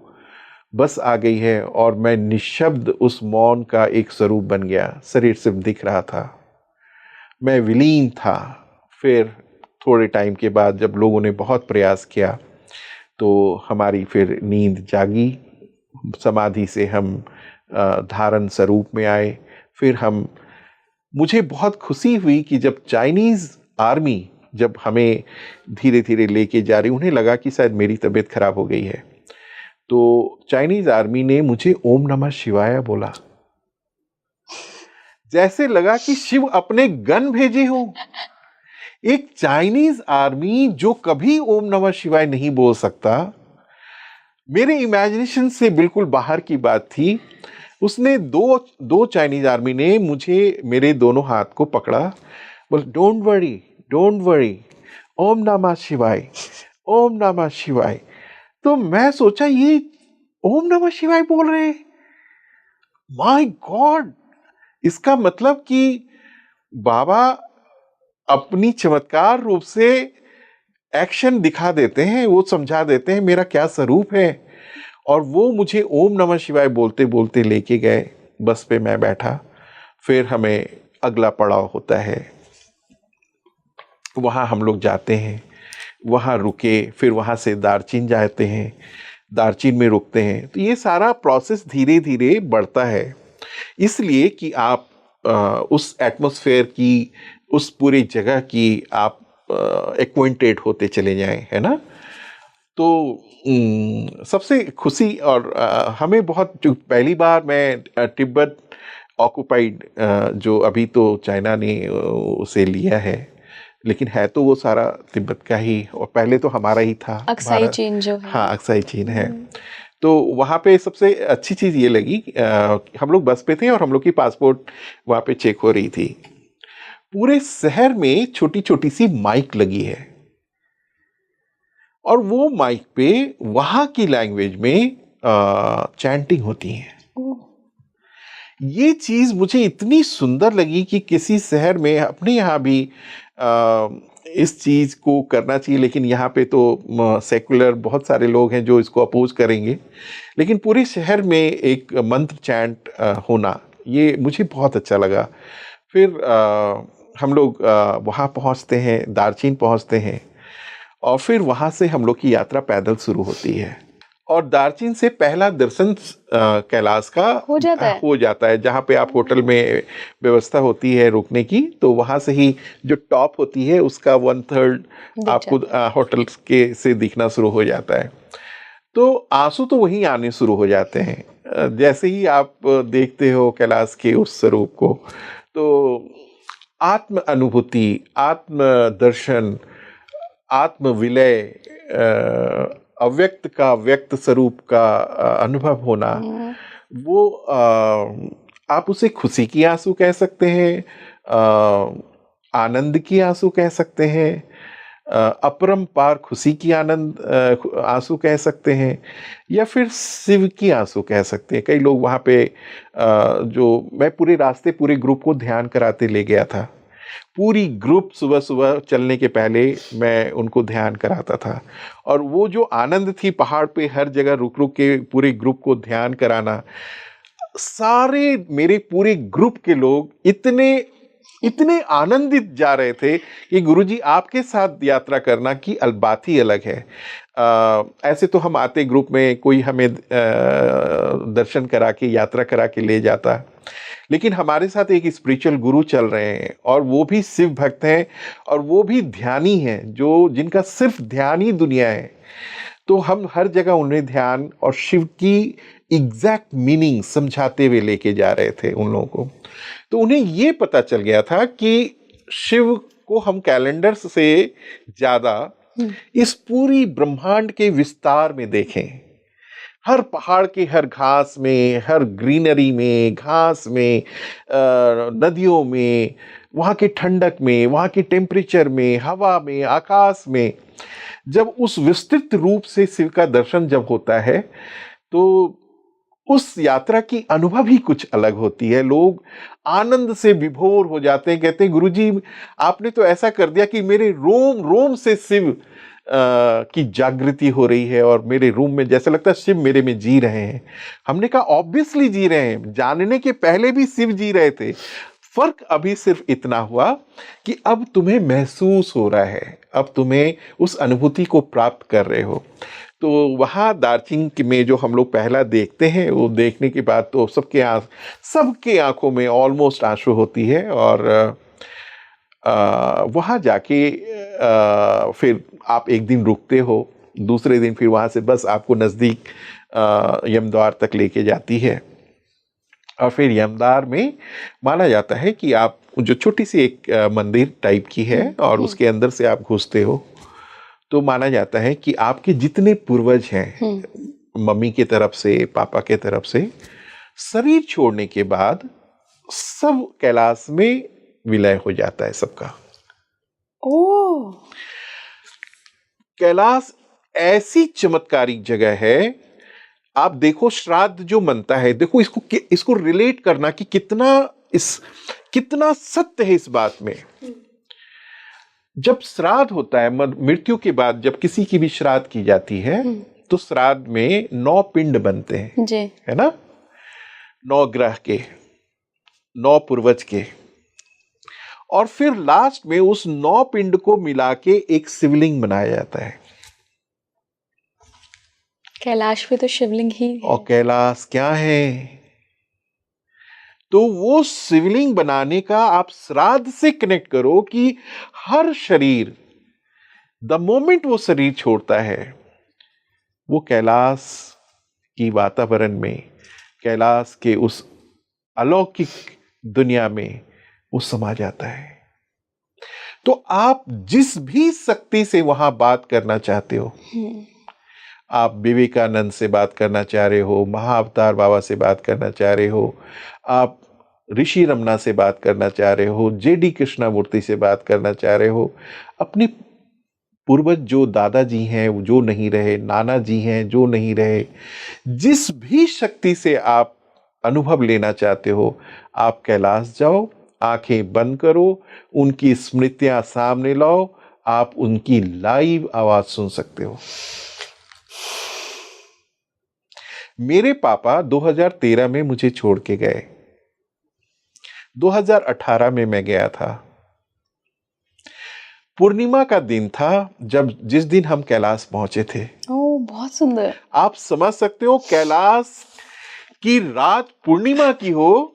बस आ गई है, और मैं निशब्द उस मौन का एक स्वरूप बन गया। शरीर सिर्फ दिख रहा था, मैं विलीन था। फिर थोड़े टाइम के बाद जब लोगों ने बहुत प्रयास किया तो हमारी फिर नींद जागी, समाधि से हम धारण स्वरूप में आए। फिर मुझे बहुत खुशी हुई कि जब चाइनीज़ आर्मी जब हमें धीरे धीरे लेके जा रही, उन्हें लगा कि शायद मेरी तबीयत खराब हो गई है, तो चाइनीज़ आर्मी ने मुझे ओम नमः शिवाय बोला, जैसे लगा कि शिव अपने गन भेजे हों। एक चाइनीज़ आर्मी जो कभी ओम नमः शिवाय नहीं बोल सकता, मेरे इमेजिनेशन से बिल्कुल बाहर की बात थी। उसने दो चाइनीज़ आर्मी ने मुझे, मेरे दोनों हाथ को पकड़ा, बोल डोंट वरी, ओम नमः शिवाय, ओम नमः शिवाय। तो मैं सोचा ये ओम नमः शिवाय बोल रहे हैं, माय गॉड, इसका मतलब कि बाबा अपनी चमत्कार रूप से एक्शन दिखा देते हैं, वो समझा देते हैं मेरा क्या स्वरूप है। और वो मुझे ओम नमः शिवाय बोलते बोलते लेके गए, बस पे मैं बैठा। फिर हमें अगला पड़ाव होता है, वहाँ हम लोग जाते हैं, वहाँ रुके, फिर वहाँ से दार्जिलिंग जाते हैं, दार्जिलिंग में रुकते हैं। तो ये सारा प्रोसेस धीरे धीरे बढ़ता है, इसलिए कि आप उस एटमॉस्फेयर की, उस पूरी जगह की आप एक्वेंटेड होते चले जाएं, है ना। तो सबसे खुशी, और हमें बहुत, जो पहली बार मैं तिब्बत ऑक्युपाइड, जो अभी तो चाइना ने उसे लिया है, लेकिन है तो वो सारा तिब्बत का ही, और पहले तो हमारा ही था, अक्साई भारत। चीन जो है। हाँ, अक्साई चीन है। तो वहाँ पे सबसे अच्छी चीज़ ये लगी, हम लोग बस पे थे और हम लोग की पासपोर्ट वहाँ पे चेक हो रही थी। पूरे शहर में छोटी छोटी सी माइक लगी है, और वो माइक पे वहाँ की लैंग्वेज में चैंटिंग होती है। ये चीज़ मुझे इतनी सुंदर लगी कि किसी शहर में, अपने यहाँ भी इस चीज़ को करना चाहिए, लेकिन यहाँ पे तो सेकुलर बहुत सारे लोग हैं जो इसको अपोज करेंगे, लेकिन पूरे शहर में एक मंत्र चैंट होना, ये मुझे बहुत अच्छा लगा। फिर हम लोग वहाँ पहुँचते हैं, दार्जिलिंग पहुँचते हैं, और फिर वहाँ से हम लोग की यात्रा पैदल शुरू होती है। और दार्जिलिंग से पहला दर्शन कैलाश का हो जाता है। जहाँ पे आप होटल में व्यवस्था होती है रुकने की, तो वहाँ से ही जो टॉप होती है उसका 1/3 आपको होटल के से दिखना शुरू हो जाता है। तो आंसू तो वहीं आने शुरू हो जाते हैं जैसे ही आप देखते हो कैलाश के उस स्वरूप को। तो आत्म अनुभूति, आत्म दर्शन, आत्म विलय, अव्यक्त का व्यक्त स्वरूप का अनुभव होना, वो आप उसे खुशी की आंसू कह सकते हैं, आनंद की आंसू कह सकते हैं, अपरंपार खुशी की आनंद आंसू कह सकते हैं, या फिर शिव की आंसू कह सकते हैं। कई लोग वहाँ पे जो मैं पूरे रास्ते पूरे ग्रुप को ध्यान कराते ले गया था, पूरी ग्रुप सुबह सुबह चलने के पहले मैं उनको ध्यान कराता था, और वो जो आनंद थी पहाड़ पे हर जगह रुक रुक के पूरे ग्रुप को ध्यान कराना, सारे मेरे पूरे ग्रुप के लोग इतने आनंदित जा रहे थे कि गुरुजी आपके साथ यात्रा करना की बात ही अलग है। ऐसे तो हम आते ग्रुप में, कोई हमें दर्शन करा के यात्रा करा के ले जाता, लेकिन हमारे साथ एक स्पिरिचुअल गुरु चल रहे हैं, और वो भी शिव भक्त हैं, और वो भी ध्यानी हैं, जो जिनका सिर्फ ध्यान ही दुनिया है। तो हम हर जगह उन्हें ध्यान और शिव की एग्जैक्ट मीनिंग समझाते हुए लेके जा रहे थे उन लोगों को। तो उन्हें ये पता चल गया था कि शिव को हम कैलेंडर से ज़्यादा इस पूरी ब्रह्मांड के विस्तार में देखें। हर पहाड़ के हर घास में, हर ग्रीनरी में, घास में, नदियों में, वहाँ के ठंडक में, वहाँ के टेम्परेचर में, हवा में, आकाश में, जब उस विस्तृत रूप से शिव का दर्शन जब होता है, तो उस यात्रा की अनुभव ही कुछ अलग होती है। लोग आनंद से विभोर हो जाते हैं, कहते हैं गुरुजी आपने तो ऐसा कर दिया कि मेरे रोम रोम से शिव की जागृति हो रही है, और मेरे रूम में जैसा लगता है शिव मेरे में जी रहे हैं। हमने कहा ऑब्वियसली जी रहे हैं, जानने के पहले भी शिव जी रहे थे। फर्क अभी सिर्फ इतना हुआ कि अब तुम्हें महसूस हो रहा है, अब तुम्हें उस अनुभूति को प्राप्त कर रहे हो। तो वहाँ दार्जिलिंग में जो हम लोग पहला देखते हैं, वो देखने के बाद तो सबके आंखों में ऑलमोस्ट आंसू होती है। और वहाँ जाके फिर आप एक दिन रुकते हो, दूसरे दिन फिर वहाँ से बस आपको नज़दीक यमद्वार तक लेके जाती है। और फिर यमद्वार में माना जाता है कि आप जो छोटी सी एक मंदिर टाइप की है, और उसके अंदर से आप घुसते हो, तो माना जाता है कि आपके जितने पूर्वज हैं, मम्मी के तरफ से, पापा के तरफ से, शरीर छोड़ने के बाद सब कैलाश में विलय हो जाता है सबका। ओह, कैलाश ऐसी चमत्कारिक जगह है। आप देखो श्राद्ध जो मनता है, देखो इसको रिलेट करना कि कितना सत्य है इस बात में। जब श्राद्ध होता है, मृत्यु के बाद जब किसी की भी श्राद्ध की जाती है, तो श्राद्ध में 9 पिंड बनते हैं जी, है ना, 9 ग्रह के, 9 पूर्वज के, और फिर लास्ट में उस 9 पिंड को मिला के एक शिवलिंग बनाया जाता है। कैलाश पे तो शिवलिंग ही है। और कैलाश क्या है, तो वो शिवलिंग बनाने का आप श्राद्ध से कनेक्ट करो कि हर शरीर, द मोमेंट वो शरीर छोड़ता है, वो कैलाश की वातावरण में, कैलाश के उस अलौकिक दुनिया में वो समा जाता है। तो आप जिस भी शक्ति से वहां बात करना चाहते हो, आप विवेकानंद से बात करना चाह रहे हो, महाअवतार बाबा से बात करना चाह रहे हो, आप ऋषि रमना से बात करना चाह रहे हो, जेडी कृष्णामूर्ति से बात करना चाह रहे हो, अपने पूर्वज जो दादाजी हैं जो नहीं रहे, नाना जी हैं जो नहीं रहे, जिस भी शक्ति से आप अनुभव लेना चाहते हो, आप कैलाश जाओ, आंखें बंद करो, उनकी स्मृतियां सामने लाओ, आप उनकी लाइव आवाज सुन सकते हो। मेरे पापा 2013 में मुझे छोड़ के गए, 2018 में मैं गया था। पूर्णिमा का दिन था जिस दिन हम कैलाश पहुंचे थे। ओह, बहुत सुंदर। आप समझ सकते हो, कैलाश की रात पूर्णिमा की हो,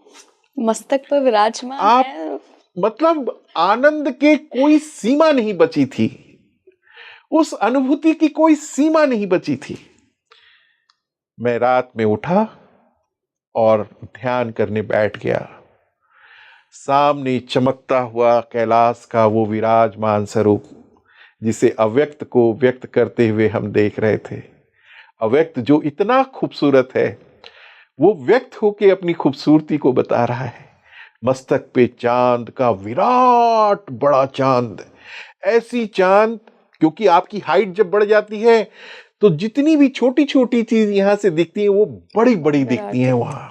मस्तक पर विराजमान आप है। मतलब आनंद के कोई सीमा नहीं बची थी, उस अनुभूति की कोई सीमा नहीं बची थी। मैं रात में उठा और ध्यान करने बैठ गया। सामने चमकता हुआ कैलाश का वो विराजमान स्वरूप, जिसे अव्यक्त को व्यक्त करते हुए हम देख रहे थे। अव्यक्त जो इतना खूबसूरत है, वो व्यक्त होके अपनी खूबसूरती को बता रहा है। मस्तक पे चांद का विराट बड़ा चांद, ऐसी चांद, क्योंकि आपकी हाइट जब बढ़ जाती है तो जितनी भी छोटी छोटी चीज यहां से दिखती है वो बड़ी बड़ी दिखती हैं वहां।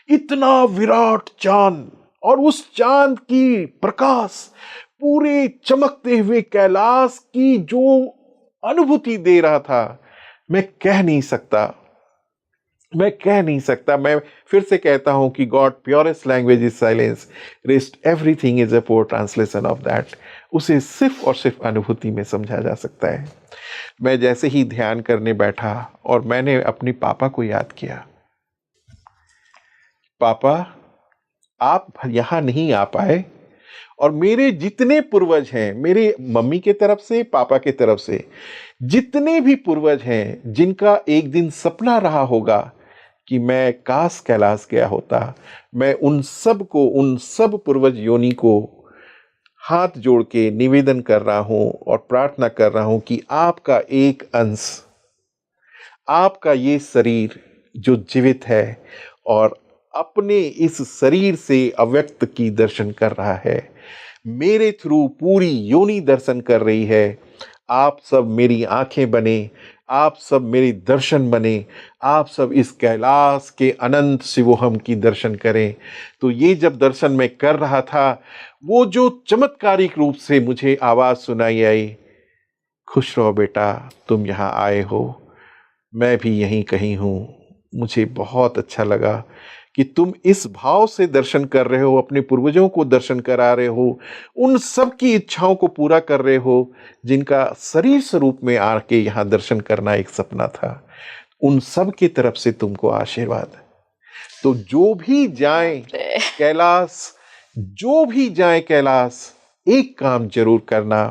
इतना विराट चांद, और उस चांद की प्रकाश पूरे चमकते हुए कैलाश की जो अनुभूति दे रहा था, मैं कह नहीं सकता। मैं फिर से कहता हूं कि God purest language is silence, rest everything is a poor translation of that. उसे सिर्फ और सिर्फ अनुभूति में समझा जा सकता है। मैं जैसे ही ध्यान करने बैठा और मैंने अपने पापा को याद किया, पापा आप यहां नहीं आ पाए, और मेरे जितने पूर्वज हैं, मेरे मम्मी के तरफ से, पापा के तरफ से जितने भी पूर्वज हैं, जिनका एक दिन सपना रहा होगा कि मैं काश कैलाश गया होता, मैं उन सब पूर्वज योनि को हाथ जोड़ के निवेदन कर रहा हूं और प्रार्थना कर रहा हूं कि आपका एक अंश, आपका ये शरीर जो जीवित है और अपने इस शरीर से अव्यक्त की दर्शन कर रहा है, मेरे थ्रू पूरी योनि दर्शन कर रही है। आप सब मेरी आंखें बने, आप सब मेरे दर्शन बने, आप सब इस कैलाश के अनंत शिवोहम की दर्शन करें। तो ये जब दर्शन मैं कर रहा था, वो जो चमत्कारिक रूप से मुझे आवाज़ सुनाई आई, खुश रहो बेटा, तुम यहाँ आए हो, मैं भी यहीं कहीं हूँ। मुझे बहुत अच्छा लगा कि तुम इस भाव से दर्शन कर रहे हो, अपने पूर्वजों को दर्शन करा रहे हो, उन सब की इच्छाओं को पूरा कर रहे हो जिनका शरीर स्वरूप में आके यहाँ दर्शन करना एक सपना था। उन सब की तरफ से तुमको आशीर्वाद। तो जो भी जाए कैलाश, जो भी जाए कैलाश, एक काम जरूर करना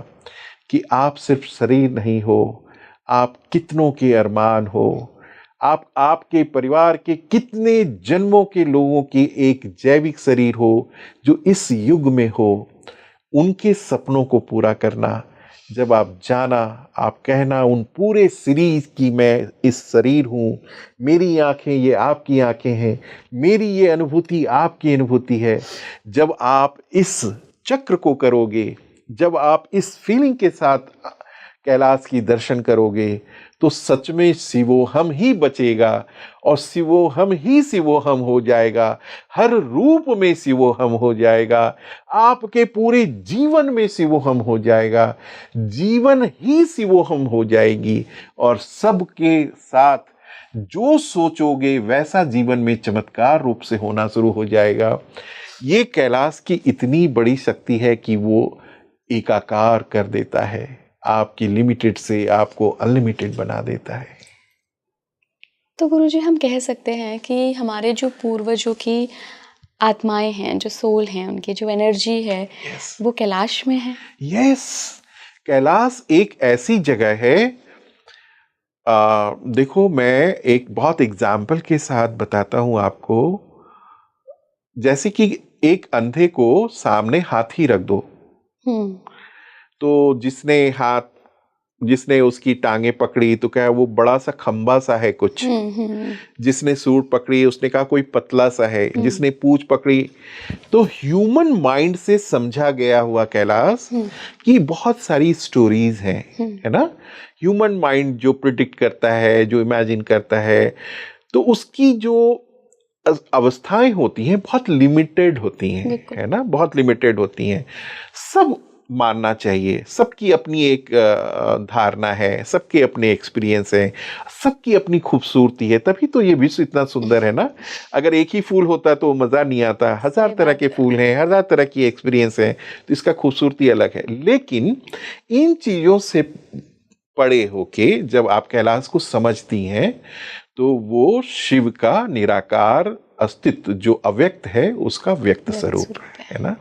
कि आप सिर्फ शरीर नहीं हो, आप कितनों के अरमान हो, आप आपके परिवार के कितने जन्मों के लोगों की एक जैविक शरीर हो जो इस युग में हो। उनके सपनों को पूरा करना। जब आप जाना, आप कहना उन पूरे शरीर की मैं इस शरीर हूँ, मेरी आंखें ये आपकी आंखें हैं, मेरी ये अनुभूति आपकी अनुभूति है। जब आप इस चक्र को करोगे, जब आप इस फीलिंग के साथ कैलाश की दर्शन करोगे, तो सच में शिवोहम ही बचेगा और शिवोहम ही शिवोहम हो जाएगा। हर रूप में शिवोहम हो जाएगा, आपके पूरे जीवन में शिवोहम हो जाएगा, जीवन ही शिवोहम हो जाएगी। और सबके साथ जो सोचोगे वैसा जीवन में चमत्कार रूप से होना शुरू हो जाएगा। ये कैलाश की इतनी बड़ी शक्ति है कि वो एकाकार कर देता है, आपकी लिमिटेड से आपको अनलिमिटेड बना देता है। तो गुरुजी हम कह सकते हैं कि हमारे जो पूर्वजों की आत्माएं हैं, जो सोल हैं, उनकी जो एनर्जी है वो कैलाश में है। यस, कैलाश एक ऐसी जगह है। देखो, मैं एक बहुत एग्जाम्पल के साथ बताता हूं आपको। जैसे कि एक अंधे को सामने हाथी रख दो, तो जिसने उसकी टांगे पकड़ी तो क्या वो बड़ा सा खंबा सा है कुछ, जिसने सूट पकड़ी उसने कहा कोई पतला सा है, जिसने पूंछ पकड़ी। तो ह्यूमन माइंड से समझा गया हुआ कैलाश कि बहुत सारी स्टोरीज हैं, है ना। ह्यूमन माइंड जो प्रिडिक्ट करता है, जो इमेजिन करता है, तो उसकी जो अवस्थाएं होती हैं बहुत लिमिटेड होती हैं, है ना, बहुत लिमिटेड होती हैं। सब मानना चाहिए, सबकी अपनी एक धारणा है, सबके अपने एक्सपीरियंस है, सबकी अपनी खूबसूरती है, तभी तो ये विश्व इतना सुंदर है ना। अगर एक ही फूल होता तो मज़ा नहीं आता, हजार तरह के फूल हैं, हजार तरह की एक्सपीरियंस है, तो इसका खूबसूरती अलग है। लेकिन इन चीज़ों से परे होके जब आप कैलाश को समझती हैं, तो वो शिव का निराकार अस्तित्व जो अव्यक्त है उसका व्यक्त स्वरूप है ना,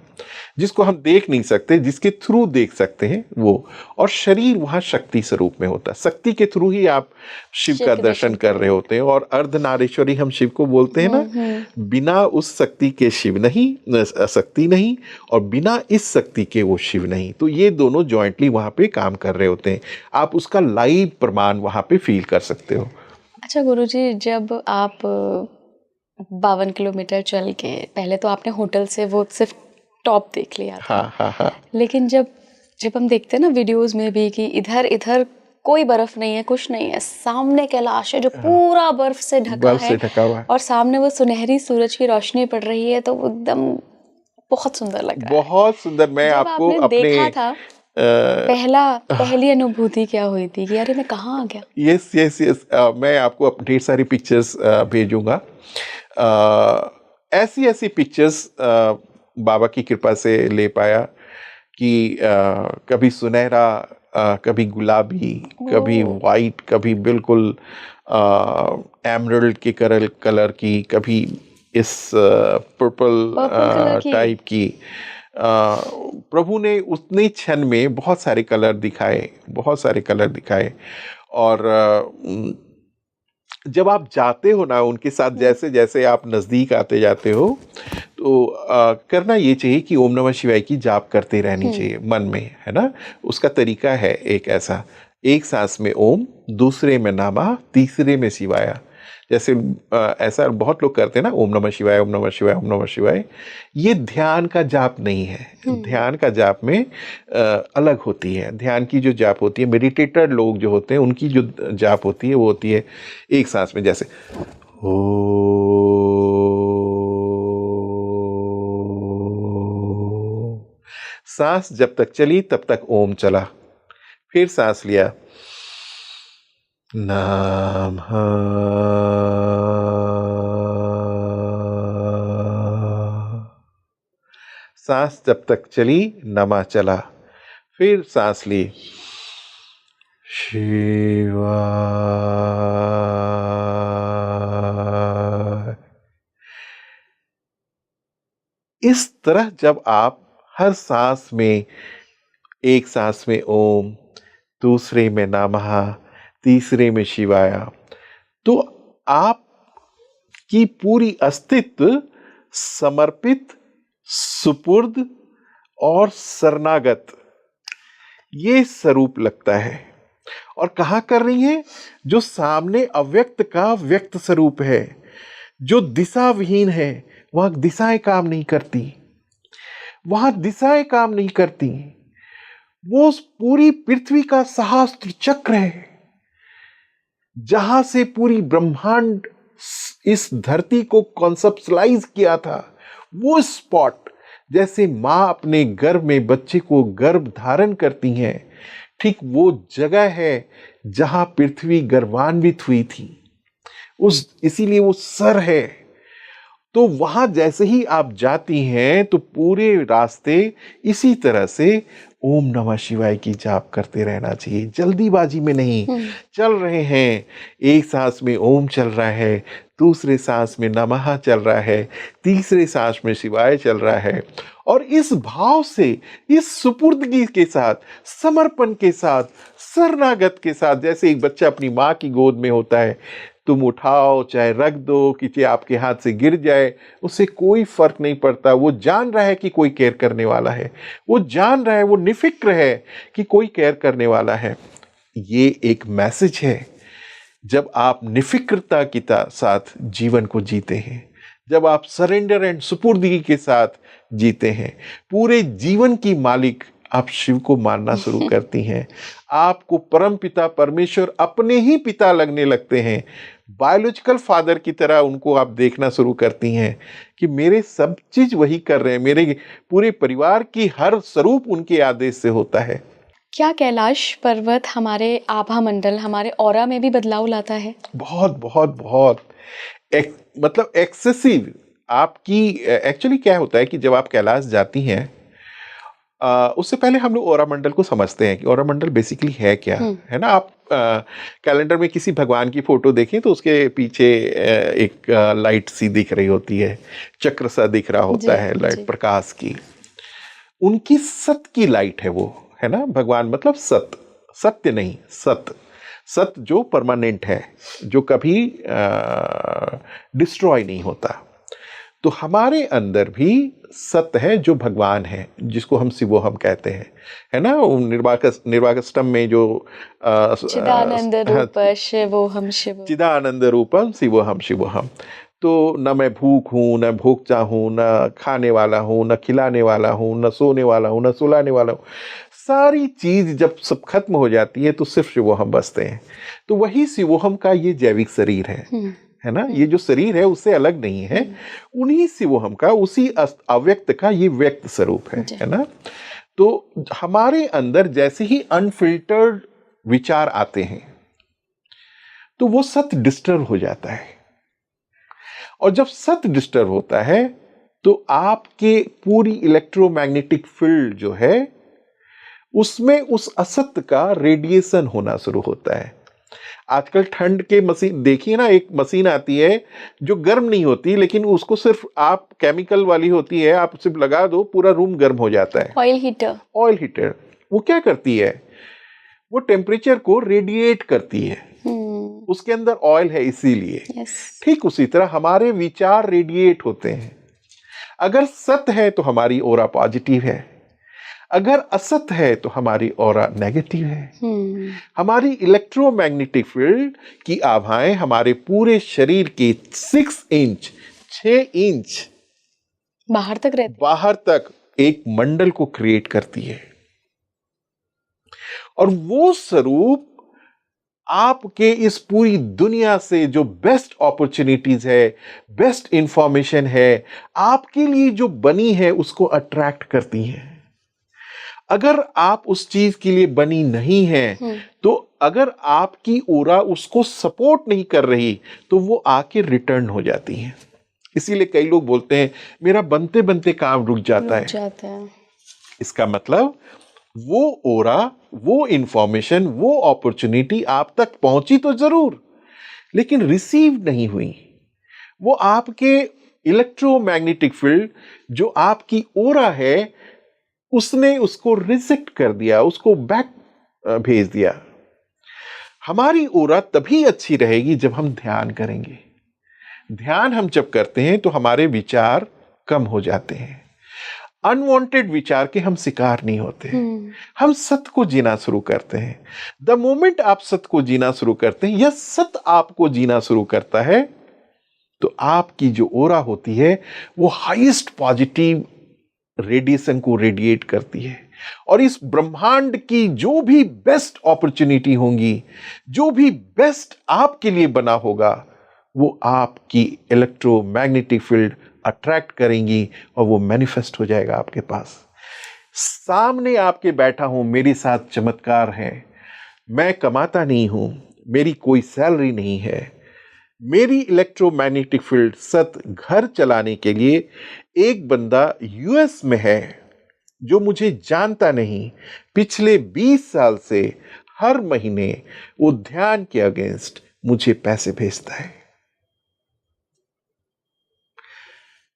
जिसको हम देख नहीं सकते, जिसके थ्रू देख सकते हैं वो। और शरीर वहाँ शक्ति स्वरूप में होता है, शक्ति के थ्रू ही आप शिव का दर्शन कर रहे होते हैं। और अर्धनारीश्वरी हम शिव को बोलते हैं ना, बिना उस शक्ति के शिव नहीं, शक्ति नहीं, और बिना इस शक्ति के वो शिव नहीं। तो ये दोनों जॉइंटली वहाँ पे काम कर रहे होते हैं, आप उसका लाइव प्रमाण वहाँ पे फील कर सकते हो। अच्छा गुरुजी, जब आप 52 किलोमीटर चल के, पहले तो आपने होटल से वो सिर्फ टॉप देख लिया था, हाँ। लेकिन जब हम देखते हैं ना वीडियोस में भी कि इधर कोई बर्फ नहीं है, कुछ नहीं है, सामने कैलाश है जो पूरा बर्फ से ढका है, और सामने वो सुनहरी सूरज की रोशनी पड़ रही है, तो एकदम बहुत सुंदर लग रहा है। बहुत सुंदर। मैं आपको अपने देखा था पहली अनुभूति क्या हुई थी कि अरे मैं कहाँ आ गया? यस, मैं आपको ढेर सारी पिक्चर्स भेजूंगा। ऐसी पिक्चर्स बाबा की कृपा से ले पाया कि कभी सुनहरा, कभी गुलाबी, कभी वाइट, कभी बिल्कुल एमरल्ड के कलर की, कभी इस पर्पल टाइप की। प्रभु ने उतने क्षण में बहुत सारे कलर दिखाए। और जब आप जाते हो ना उनके साथ, जैसे जैसे आप नज़दीक आते जाते हो, तो करना ये चाहिए कि ओम नमः शिवाय की जाप करते रहनी चाहिए मन में, है ना। उसका तरीका है एक ऐसा, एक सांस में ओम, दूसरे में नमः, तीसरे में शिवाय। जैसे ऐसा बहुत लोग करते हैं ना, ओम नमः शिवाय, ओम नमः शिवाय, ओम नमः शिवाय। ये ध्यान का जाप नहीं है। ध्यान का जाप में अलग होती है। ध्यान की जो जाप होती है, मेडिटेटर लोग जो होते हैं उनकी जो जाप होती है वो होती है एक सांस में, जैसे ओ, सांस जब तक चली तब तक ओम चला, फिर सांस लिया नमः, सांस जब तक चली नमः चला, फिर सांस ली शिवाय। इस तरह जब आप हर सांस में, एक सांस में ओम, दूसरे में नमः, तीसरे में शिवाय, तो आप की पूरी अस्तित्व समर्पित, सुपुर्द और शरणागत ये स्वरूप लगता है। और कहाँ कर रही है? जो सामने अव्यक्त का व्यक्त स्वरूप है, जो दिशा विहीन है, वहां दिशाएं काम नहीं करती, वहां दिशाएं काम नहीं करती। वो पूरी पृथ्वी का सहस्त्र चक्र है, जहां से पूरी ब्रह्मांड इस धरती को कॉन्सेप्चुअलाइज किया था। वो स्पॉट, जैसे माँ अपने गर्भ में बच्चे को गर्भ धारण करती हैं, ठीक वो जगह है जहां पृथ्वी गर्भान्वित हुई थी। इसीलिए वो सर है। तो वहां जैसे ही आप जाती हैं तो पूरे रास्ते इसी तरह से ओम नमः शिवाय की जाप करते रहना चाहिए, जल्दीबाजी में नहीं। चल रहे हैं, एक सांस में ओम चल रहा है, दूसरे सांस में नमः चल रहा है, तीसरे सांस में शिवाय चल रहा है। और इस भाव से, इस सुपुर्दगी के साथ, समर्पण के साथ, शरणागत के साथ, जैसे एक बच्चा अपनी माँ की गोद में होता है, तुम उठाओ चाहे रख दो, कि आपके हाथ से गिर जाए, उससे कोई फर्क नहीं पड़ता। वो जान रहा है कि कोई केयर करने वाला है, वो जान रहा है, वो निफिक्र है कि कोई केयर करने वाला है। ये एक मैसेज है। जब आप निफिक्रता के साथ जीवन को जीते हैं, जब आप सरेंडर एंड सुपुर्दगी के साथ जीते हैं, पूरे जीवन की मालिक आप शिव को मानना शुरू करती हैं। आपको परम पिता परमेश्वर अपने ही पिता लगने लगते हैं। बायोलॉजिकल फादर की तरह उनको आप देखना शुरू करती हैं कि मेरे सब चीज वही कर रहे हैं, मेरे पूरे परिवार की हर स्वरूप उनके आदेश से होता है। क्या कैलाश पर्वत हमारे आभा मंडल, हमारे ऑरा में भी बदलाव लाता है? बहुत बहुत बहुत मतलब एक्सेसिव। आपकी एक्चुअली क्या होता है कि जब आप कैलाश जाती हैं, उससे पहले हम लोग ओरा मंडल को समझते हैं कि ओरा मंडल बेसिकली है क्या, है ना। आप कैलेंडर में किसी भगवान की फोटो देखें तो उसके पीछे एक लाइट सी दिख रही होती है, चक्र सा दिख रहा होता है, लाइट प्रकाश की। उनकी सत्य की लाइट है वो, है ना। भगवान मतलब सत्य, सत्य नहीं, सत्य। सत्य जो परमानेंट है, जो कभी डिस्ट्रॉय नहीं होता। तो हमारे अंदर भी सत्य है जो भगवान है, जिसको हम शिवोहम कहते हैं, है ना। निर्वाकष्टम में जो चिदानंद रूप शिवोहम शिव, चिदानंद रूपम शिवोहम शिवोहम। तो न मैं भूख हूँ, न भोक्ता हूँ, न खाने वाला हूँ, न खिलाने वाला हूँ, न सोने वाला हूँ, न सुलाने वाला हूँ। सारी चीज जब सब खत्म हो जाती है तो सिर्फ शिवोहम बचते हैं। तो वही शिवोहम का ये जैविक शरीर है ना। ये जो शरीर है उससे अलग नहीं है, उन्हीं शिवोहम का, उसी अव्यक्त का ये व्यक्त स्वरूप है ना। तो हमारे अंदर जैसे ही अनफिल्टर्ड विचार आते हैं तो वो सत्य डिस्टर्ब हो जाता है। और जब सत्य डिस्टर्ब होता है तो आपके पूरी इलेक्ट्रोमैग्नेटिक फील्ड जो है उसमें उस असत्य का रेडिएशन होना शुरू होता है। आजकल ठंड के मशीन देखिए ना, एक मशीन आती है जो गर्म नहीं होती, लेकिन उसको सिर्फ आप केमिकल वाली होती है, आप सिर्फ लगा दो पूरा रूम गर्म हो जाता है। Oil heater. ऑयल हीटर वो क्या करती है? वो टेम्परेचर को रेडिएट करती है। उसके अंदर ऑयल है इसीलिए। ठीक उसी तरह हमारे विचार रेडिएट होते हैं। अगर सत्य है तो हमारी ओरा पॉजिटिव है, अगर असत है तो हमारी ऑरा नेगेटिव है। हमारी इलेक्ट्रोमैग्नेटिक फील्ड की आभाएं हमारे पूरे शरीर के 6 इंच बाहर तक एक मंडल को क्रिएट करती है। और वो स्वरूप आपके इस पूरी दुनिया से जो बेस्ट अपॉर्चुनिटीज है, बेस्ट इंफॉर्मेशन है, आपके लिए जो बनी है उसको अट्रैक्ट करती है। अगर आप उस चीज के लिए बनी नहीं है तो अगर आपकी ऑरा उसको सपोर्ट नहीं कर रही तो वो आके रिटर्न हो जाती है। इसीलिए कई लोग बोलते हैं मेरा बनते बनते काम रुक जाता है। इसका मतलब वो ऑरा, वो इंफॉर्मेशन, वो अपॉर्चुनिटी आप तक पहुंची तो जरूर, लेकिन रिसीव नहीं हुई। वो आपके इलेक्ट्रोमैग्नेटिक फील्ड जो आपकी ऑरा है उसने उसको रिजेक्ट कर दिया, उसको बैक भेज दिया। हमारी ऑरा तभी अच्छी रहेगी जब हम ध्यान करेंगे। ध्यान हम जब करते हैं तो हमारे विचार कम हो जाते हैं, अनवांटेड विचार के हम शिकार नहीं होते हैं। हम सत्य को जीना शुरू करते हैं। द मोमेंट आप सत्य को जीना शुरू करते हैं या सत्य आपको जीना शुरू करता है तो आपकी जो ऑरा होती है वो हाईएस्ट पॉजिटिव रेडिएशन को रेडिएट करती है। और इस ब्रह्मांड की जो भी बेस्ट अपॉर्चुनिटी होंगी, जो भी बेस्ट आपके लिए बना होगा, वो आपकी इलेक्ट्रोमैग्नेटिक फील्ड अट्रैक्ट करेंगी और वो मैनिफेस्ट हो जाएगा आपके पास। सामने आपके बैठा हूं, मेरे साथ चमत्कार है। मैं कमाता नहीं हूं, मेरी कोई सैलरी नहीं है, मेरी इलेक्ट्रोमैग्नेटिक फील्ड घर चलाने के लिए एक बंदा यूएस में है जो मुझे जानता नहीं, पिछले 20 साल से हर महीने वो ध्यान के अगेंस्ट मुझे पैसे भेजता है।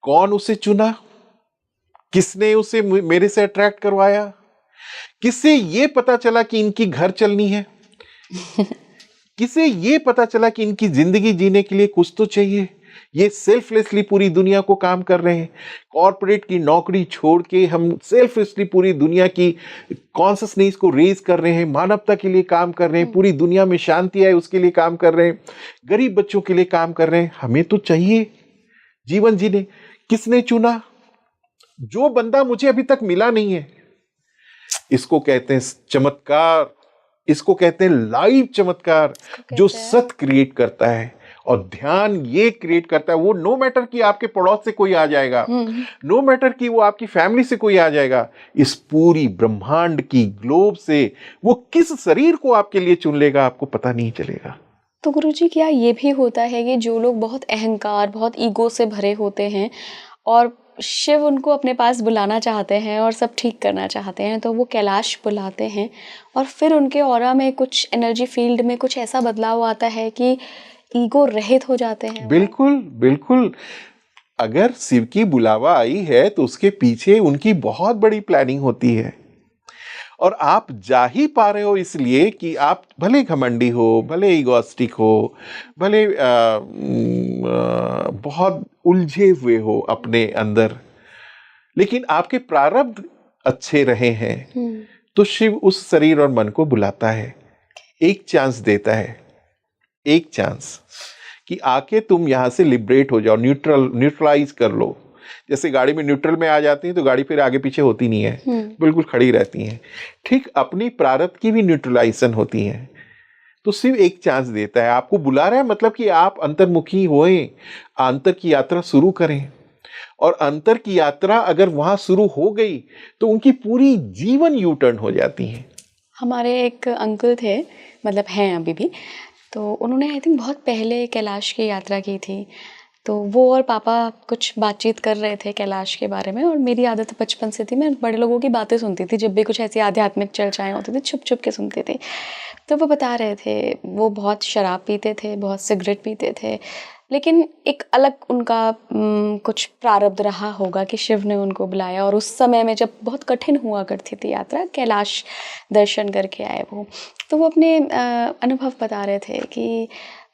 कौन उसे चुना? किसने उसे मेरे से अट्रैक्ट करवाया? किसे ये पता चला कि इनकी घर चलनी है? किसे ये पता चला कि इनकी जिंदगी जीने के लिए कुछ तो चाहिए? ये सेल्फलेसली पूरी दुनिया को काम कर रहे हैं। कॉर्पोरेट की नौकरी छोड़ के हम सेल्फलेसली पूरी दुनिया की कॉन्शियसनेस को रेज कर रहे हैं, मानवता के लिए काम कर रहे हैं, पूरी दुनिया में शांति आए उसके लिए काम कर रहे हैं, गरीब बच्चों के लिए काम कर रहे हैं। हमें तो चाहिए जीवन जीने। किसने चुना? जो बंदा मुझे अभी तक मिला नहीं है। इसको कहते हैं चमत्कार, इसको कहते हैं लाइव चमत्कार, जो सत्य क्रिएट करता है। और ध्यान ये क्रिएट करता है, वो नो मैटर कि आपके पड़ोस से कोई आ जाएगा, नो मैटर कि वो आपकी फैमिली से कोई आ जाएगा, इस पूरी ब्रह्मांड की ग्लोब से वो किस शरीर को आपके लिए चुन लेगा आपको पता नहीं चलेगा। तो गुरुजी, क्या ये भी होता है कि जो लोग बहुत अहंकार, बहुत ईगो से भरे होते हैं और शिव उनको अपने पास बुलाना चाहते हैं और सब ठीक करना चाहते हैं, तो वो कैलाश बुलाते हैं और फिर उनके ऑरा में कुछ एनर्जी फील्ड में कुछ ऐसा बदलाव आता है कि ईगो रहित हो जाते हैं? बिल्कुल बिल्कुल। अगर शिव की बुलावा आई है तो उसके पीछे उनकी बहुत बड़ी प्लानिंग होती है। और आप जा ही पा रहे हो इसलिए कि आप भले घमंडी हो, भले ईगोस्टिक हो, भले बहुत उलझे हुए हो अपने अंदर, लेकिन आपके प्रारब्ध अच्छे रहे हैं तो शिव उस शरीर और मन को बुलाता है, एक चांस देता है, एक चांस कि आके तुम यहां से लिबरेट हो जाओ, न्यूट्रलाइज कर लो। जैसे गाड़ी में न्यूट्रल में आ जाती है तो गाड़ी फिर आगे पीछे होती नहीं है, बिल्कुल खड़ी रहती है। ठीक अपनी प्रारब्ध की भी न्यूट्रलाइजेशन होती है। तो सिर्फ एक चांस देता है, आपको बुला रहा है, मतलब कि आप अंतर्मुखी होएं, अंतर की यात्रा शुरू करें। और अंतर की यात्रा अगर वहां शुरू हो गई तो उनकी पूरी जीवन यू टर्न हो जाती है। हमारे एक अंकल थे, मतलब हैं अभी भी, तो उन्होंने आई थिंक बहुत पहले कैलाश की यात्रा की थी। तो वो और पापा कुछ बातचीत कर रहे थे कैलाश के बारे में, और मेरी आदत बचपन से थी, मैं बड़े लोगों की बातें सुनती थी, जब भी कुछ ऐसी आध्यात्मिक चर्चाएं होती थी छुप छुप के सुनती थी। तो वो बता रहे थे वो बहुत शराब पीते थे, बहुत सिगरेट पीते थे, लेकिन एक अलग उनका कुछ प्रारब्ध रहा होगा कि शिव ने उनको बुलाया, और उस समय में जब बहुत कठिन हुआ करती थी यात्रा, कैलाश दर्शन करके आए वो। तो वो अपने अनुभव बता रहे थे कि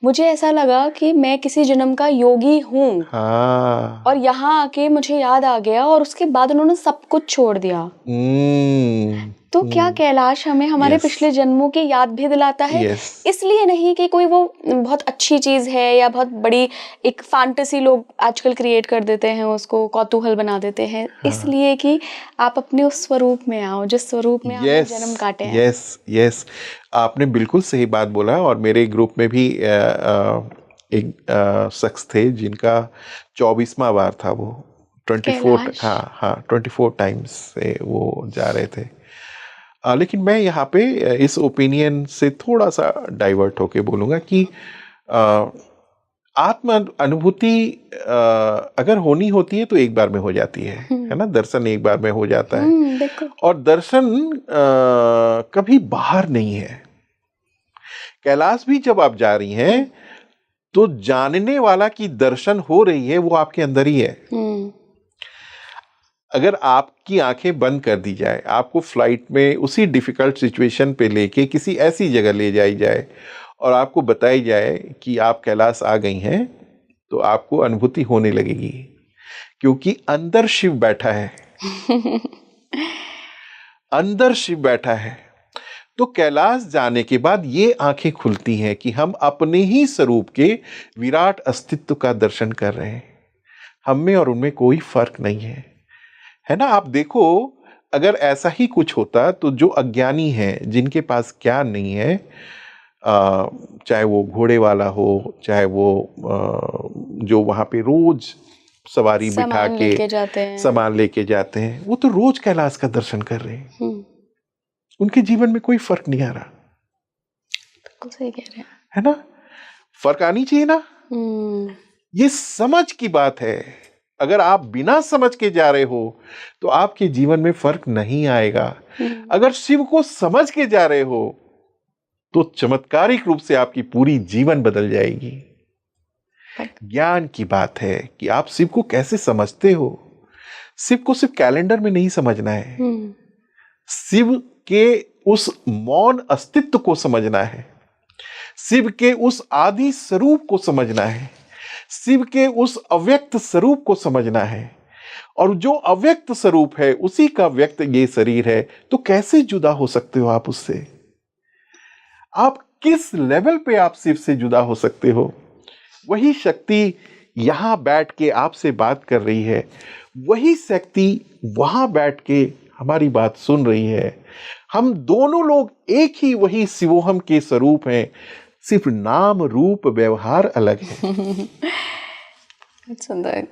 मुझे ऐसा लगा कि मैं किसी जन्म का योगी हूँ हाँ। और यहाँ आके मुझे याद आ गया और उसके बाद उन्होंने सब कुछ छोड़ दिया। हम्म। तो क्या कैलाश हमें हमारे Yes. पिछले जन्मों की याद भी दिलाता है? Yes. इसलिए नहीं कि कोई वो बहुत अच्छी चीज है या बहुत बड़ी एक फैंटेसी लोग आजकल क्रिएट कर देते हैं, उसको कौतूहल बना देते हैं, इसलिए कि आप अपने उस स्वरूप में आओ जिस स्वरूप में आपने जन्म काटे हैं। यस, आपने बिल्कुल सही बात बोला। और मेरे ग्रुप में भी एक शख्स थे जिनका 24वां बार था, वो 24, कैलाश। हाँ 24 टाइम्स से वो जा रहे थे। लेकिन मैं यहाँ पे इस ओपिनियन से थोड़ा सा डाइवर्ट होके बोलूँगा कि आत्म अनुभूति अगर होनी होती है तो एक बार में हो जाती है ना। दर्शन एक बार में हो जाता है। बिल्कुल। और दर्शन कभी बाहर नहीं है। कैलाश भी जब आप जा रही हैं तो जानने वाला की दर्शन हो रही है, वो आपके अंदर ही है। अगर आपकी आंखें बंद कर दी जाए, आपको फ्लाइट में उसी डिफिकल्ट सिचुएशन पे लेके किसी ऐसी जगह ले जाई जाए और आपको बताई जाए कि आप कैलाश आ गई हैं, तो आपको अनुभूति होने लगेगी, क्योंकि अंदर शिव बैठा है। अंदर शिव बैठा है। तो कैलाश जाने के बाद ये आंखें खुलती हैं कि हम अपने ही स्वरूप के विराट अस्तित्व का दर्शन कर रहे हैं। हम में और उनमें कोई फर्क नहीं है ना। आप देखो, अगर ऐसा ही कुछ होता तो जो अज्ञानी हैं, जिनके पास ज्ञान नहीं है, चाहे वो घोड़े वाला हो, चाहे वो जो वहां पे रोज सवारी बिठा के सामान लेके जाते हैं, वो तो रोज कैलाश का दर्शन कर रहे हैं। उनके जीवन में कोई फर्क नहीं आ रहा। बिल्कुल सही कह रहे हैं, है ना। फर्क आनी चाहिए ना। ये समझ की बात है। अगर आप बिना समझ के जा रहे हो तो आपके जीवन में फर्क नहीं आएगा। अगर शिव को समझ के जा रहे हो तो चमत्कारिक रूप से आपकी पूरी जीवन बदल जाएगी। ज्ञान की बात है कि आप शिव को कैसे समझते हो। शिव को सिर्फ कैलेंडर में नहीं समझना है, शिव के उस मौन अस्तित्व को समझना है, शिव के उस आदि स्वरूप को समझना है, शिव के उस अव्यक्त स्वरूप को समझना है। और जो अव्यक्त स्वरूप है उसी का व्यक्त ये शरीर है। तो कैसे जुदा हो सकते हो आप उससे? आप किस लेवल पे आप शिव से जुदा हो सकते हो? वही शक्ति यहां बैठ के आपसे बात कर रही है, वही शक्ति वहां बैठ के हमारी बात सुन रही है। हम दोनों लोग एक ही वही शिवोहम के स्वरूप हैं, सिर्फ नाम रूप व्यवहार अलग है। सुंदर।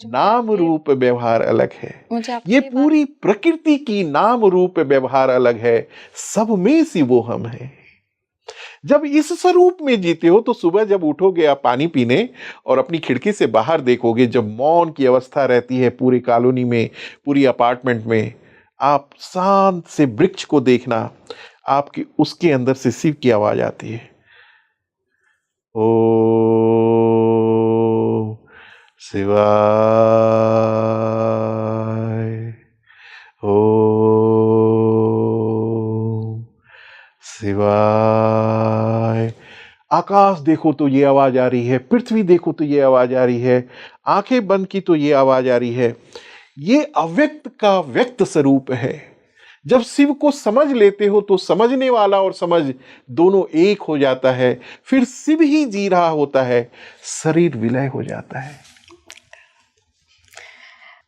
नाम रूप व्यवहार अलग है। ये पूरी प्रकृति की नाम रूप व्यवहार अलग है, सब में शिवोहम है। जब इस स्वरूप में जीते हो तो सुबह जब उठोगे आप पानी पीने और अपनी खिड़की से बाहर देखोगे, जब मौन की अवस्था रहती है पूरी कॉलोनी में, पूरी अपार्टमेंट में, आप शांत से वृक्ष को देखना, आपकी उसके अंदर से शिव की आवाज आती है। ओ शिवाय, ओ शिवाय। आकाश देखो तो ये आवाज आ रही है, पृथ्वी देखो तो ये आवाज आ रही है, आंखें बंद की तो ये आवाज आ रही है। ये अव्यक्त का व्यक्त स्वरूप है। जब शिव को समझ लेते हो तो समझने वाला और समझ दोनों एक हो जाता है। फिर शिव ही जी रहा होता है, शरीर विलय हो जाता है।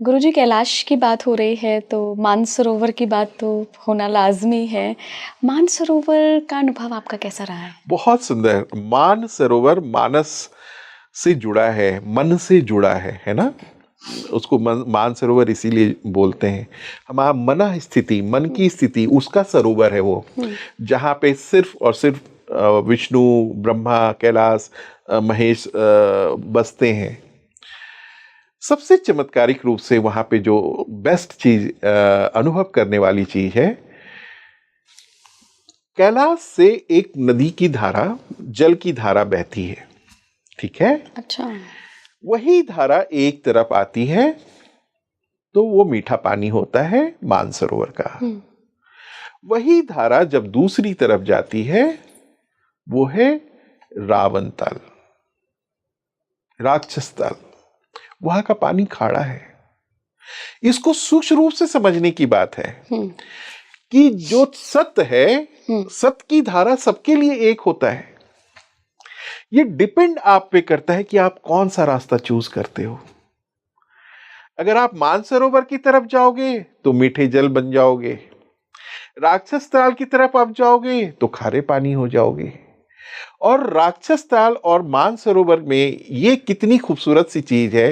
गुरुजी, कैलाश की बात हो रही है तो मानसरोवर की बात तो होना लाजमी है। मानसरोवर का अनुभव आपका कैसा रहा है? बहुत सुंदर। मानसरोवर मानस से जुड़ा है, मन से जुड़ा है ना। उसको मानसरोवर इसीलिए बोलते हैं। हमारा मन स्थिति, मन की स्थिति, उसका सरोवर है वो, जहाँ पे सिर्फ और सिर्फ विष्णु, ब्रह्मा, कैलाश, महेश बसते हैं। सबसे चमत्कारिक रूप से वहां पे जो बेस्ट चीज अनुभव करने वाली चीज है, कैलाश से एक नदी की धारा, जल की धारा बहती है, ठीक है। अच्छा। वही धारा एक तरफ आती है तो वो मीठा पानी होता है मानसरोवर का। वही धारा जब दूसरी तरफ जाती है वो है रावण तल, राक्षस तल, वहां का पानी खारा है। इसको सूक्ष्म रूप से समझने की बात है कि जो सत्य है, सत्य की धारा सबके लिए एक होता है। ये डिपेंड आप पे करता है कि आप कौन सा रास्ता चूज करते हो। अगर आप मानसरोवर की तरफ जाओगे तो मीठे जल बन जाओगे, राक्षस ताल की तरफ आप जाओगे तो खारे पानी हो जाओगे। और राक्षस ताल और मानसरोवर में ये कितनी खूबसूरत सी चीज है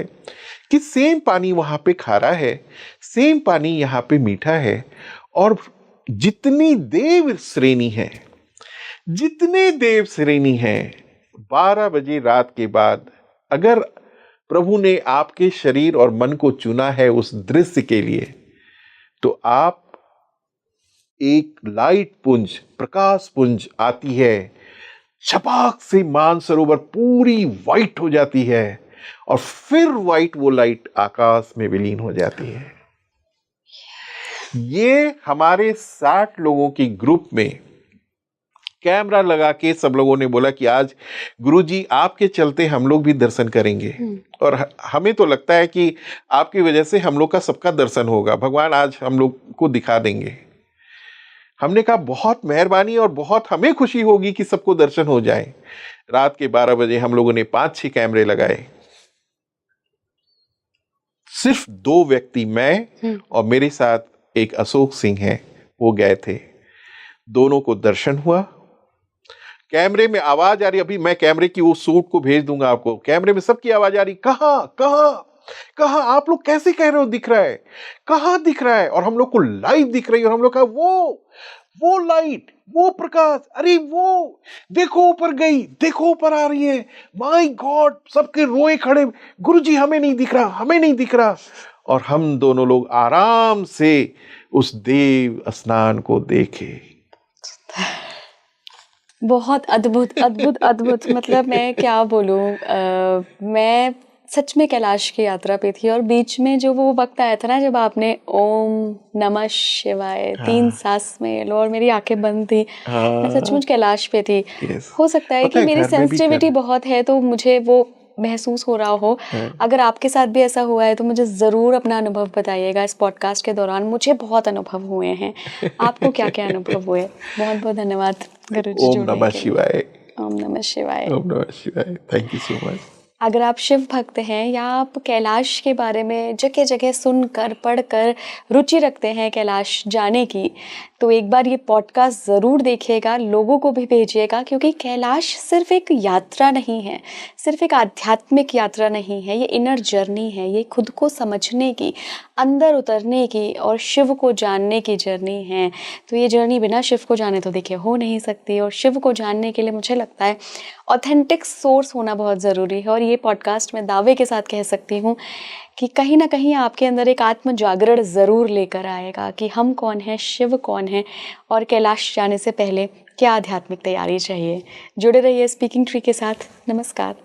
कि सेम पानी वहां पे खारा है, सेम पानी यहाँ पे मीठा है। और जितनी देव श्रेणी है, जितने देव श्रेणी है, 12 बजे रात के बाद अगर प्रभु ने आपके शरीर और मन को चुना है उस दृश्य के लिए, तो आप एक लाइट पुंज, प्रकाश पुंज आती है, छपाक से मानसरोवर पूरी वाइट हो जाती है और फिर वाइट वो लाइट आकाश में विलीन हो जाती है। ये हमारे 60 लोगों की ग्रुप में कैमरा लगा के सब लोगों ने बोला कि आज गुरुजी आपके चलते हम लोग भी दर्शन करेंगे। और हमें तो लगता है कि आपकी वजह से हम लोग का सबका दर्शन होगा, भगवान आज हम लोग को दिखा देंगे। हमने कहा बहुत मेहरबानी और बहुत हमें खुशी होगी कि सबको दर्शन हो जाए। रात के 12 बजे हम लोगों ने 5-6 कैमरे लगाए। सिर्फ 2 व्यक्ति, मैं और मेरे साथ एक अशोक सिंह है, वो गए थे। दोनों को दर्शन हुआ। कैमरे में आवाज आ रही, अभी मैं कैमरे की वो शूट को भेज दूंगा आपको। कैमरे में सबकी आवाज आ रही, कहां कहां कहां, आप लोग कैसे कह रहे हो दिख रहा है, कहां दिख रहा है? और हम लोग को लाइव दिख रही है। और हम लोग कहा वो लाइट, वो प्रकाश, अरे वो देखो ऊपर गई, देखो ऊपर आ रही है, माय गॉड, सबके रोए खड़े, गुरुजी हमें नहीं दिख रहा, हमें नहीं दिख रहा। और हम दोनों लोग आराम से उस देव स्नान को देखे। बहुत अद्भुत अद्भुत अद्भुत। मतलब मैं क्या बोलूं, मैं सच में कैलाश की यात्रा पे थी और बीच में जो वो वक्त आया था ना जब आपने ओम नमः शिवाय 3 सांस में लो और मेरी आंखें बंद थी, मैं सचमुच कैलाश पे थी। हो सकता है कि मेरी सेंसिटिविटी बहुत है तो मुझे वो महसूस हो रहा हो। अगर आपके साथ भी ऐसा हुआ है तो मुझे ज़रूर अपना अनुभव बताइएगा इस पॉडकास्ट के दौरान। मुझे बहुत अनुभव हुए हैं, आपको क्या क्या अनुभव हुए? बहुत बहुत धन्यवाद गुरुजी। ओम नमः शिवाय। ओम नमः शिवाय। ओम नमः शिवाय। Thank you so much. अगर आप शिव भक्त हैं या आप कैलाश के बारे में जगह जगह सुनकर पढ़कर रुचि रखते हैं कैलाश जाने की, तो एक बार ये पॉडकास्ट ज़रूर देखिएगा, लोगों को भी भेजिएगा, क्योंकि कैलाश सिर्फ एक यात्रा नहीं है, सिर्फ एक आध्यात्मिक यात्रा नहीं है, ये इनर जर्नी है, ये खुद को समझने की, अंदर उतरने की और शिव को जानने की जर्नी है। तो ये जर्नी बिना शिव को जाने तो देखिए हो नहीं सकती। और शिव को जानने के लिए मुझे लगता है ऑथेंटिक सोर्स होना बहुत ज़रूरी है। और ये पॉडकास्ट मैं दावे के साथ कह सकती हूँ कि कहीं ना कहीं आपके अंदर एक आत्म जागरण ज़रूर लेकर आएगा कि हम कौन हैं, शिव कौन है और कैलाश जाने से पहले क्या आध्यात्मिक तैयारी चाहिए। जुड़े रहिए स्पीकिंग ट्री के साथ। नमस्कार।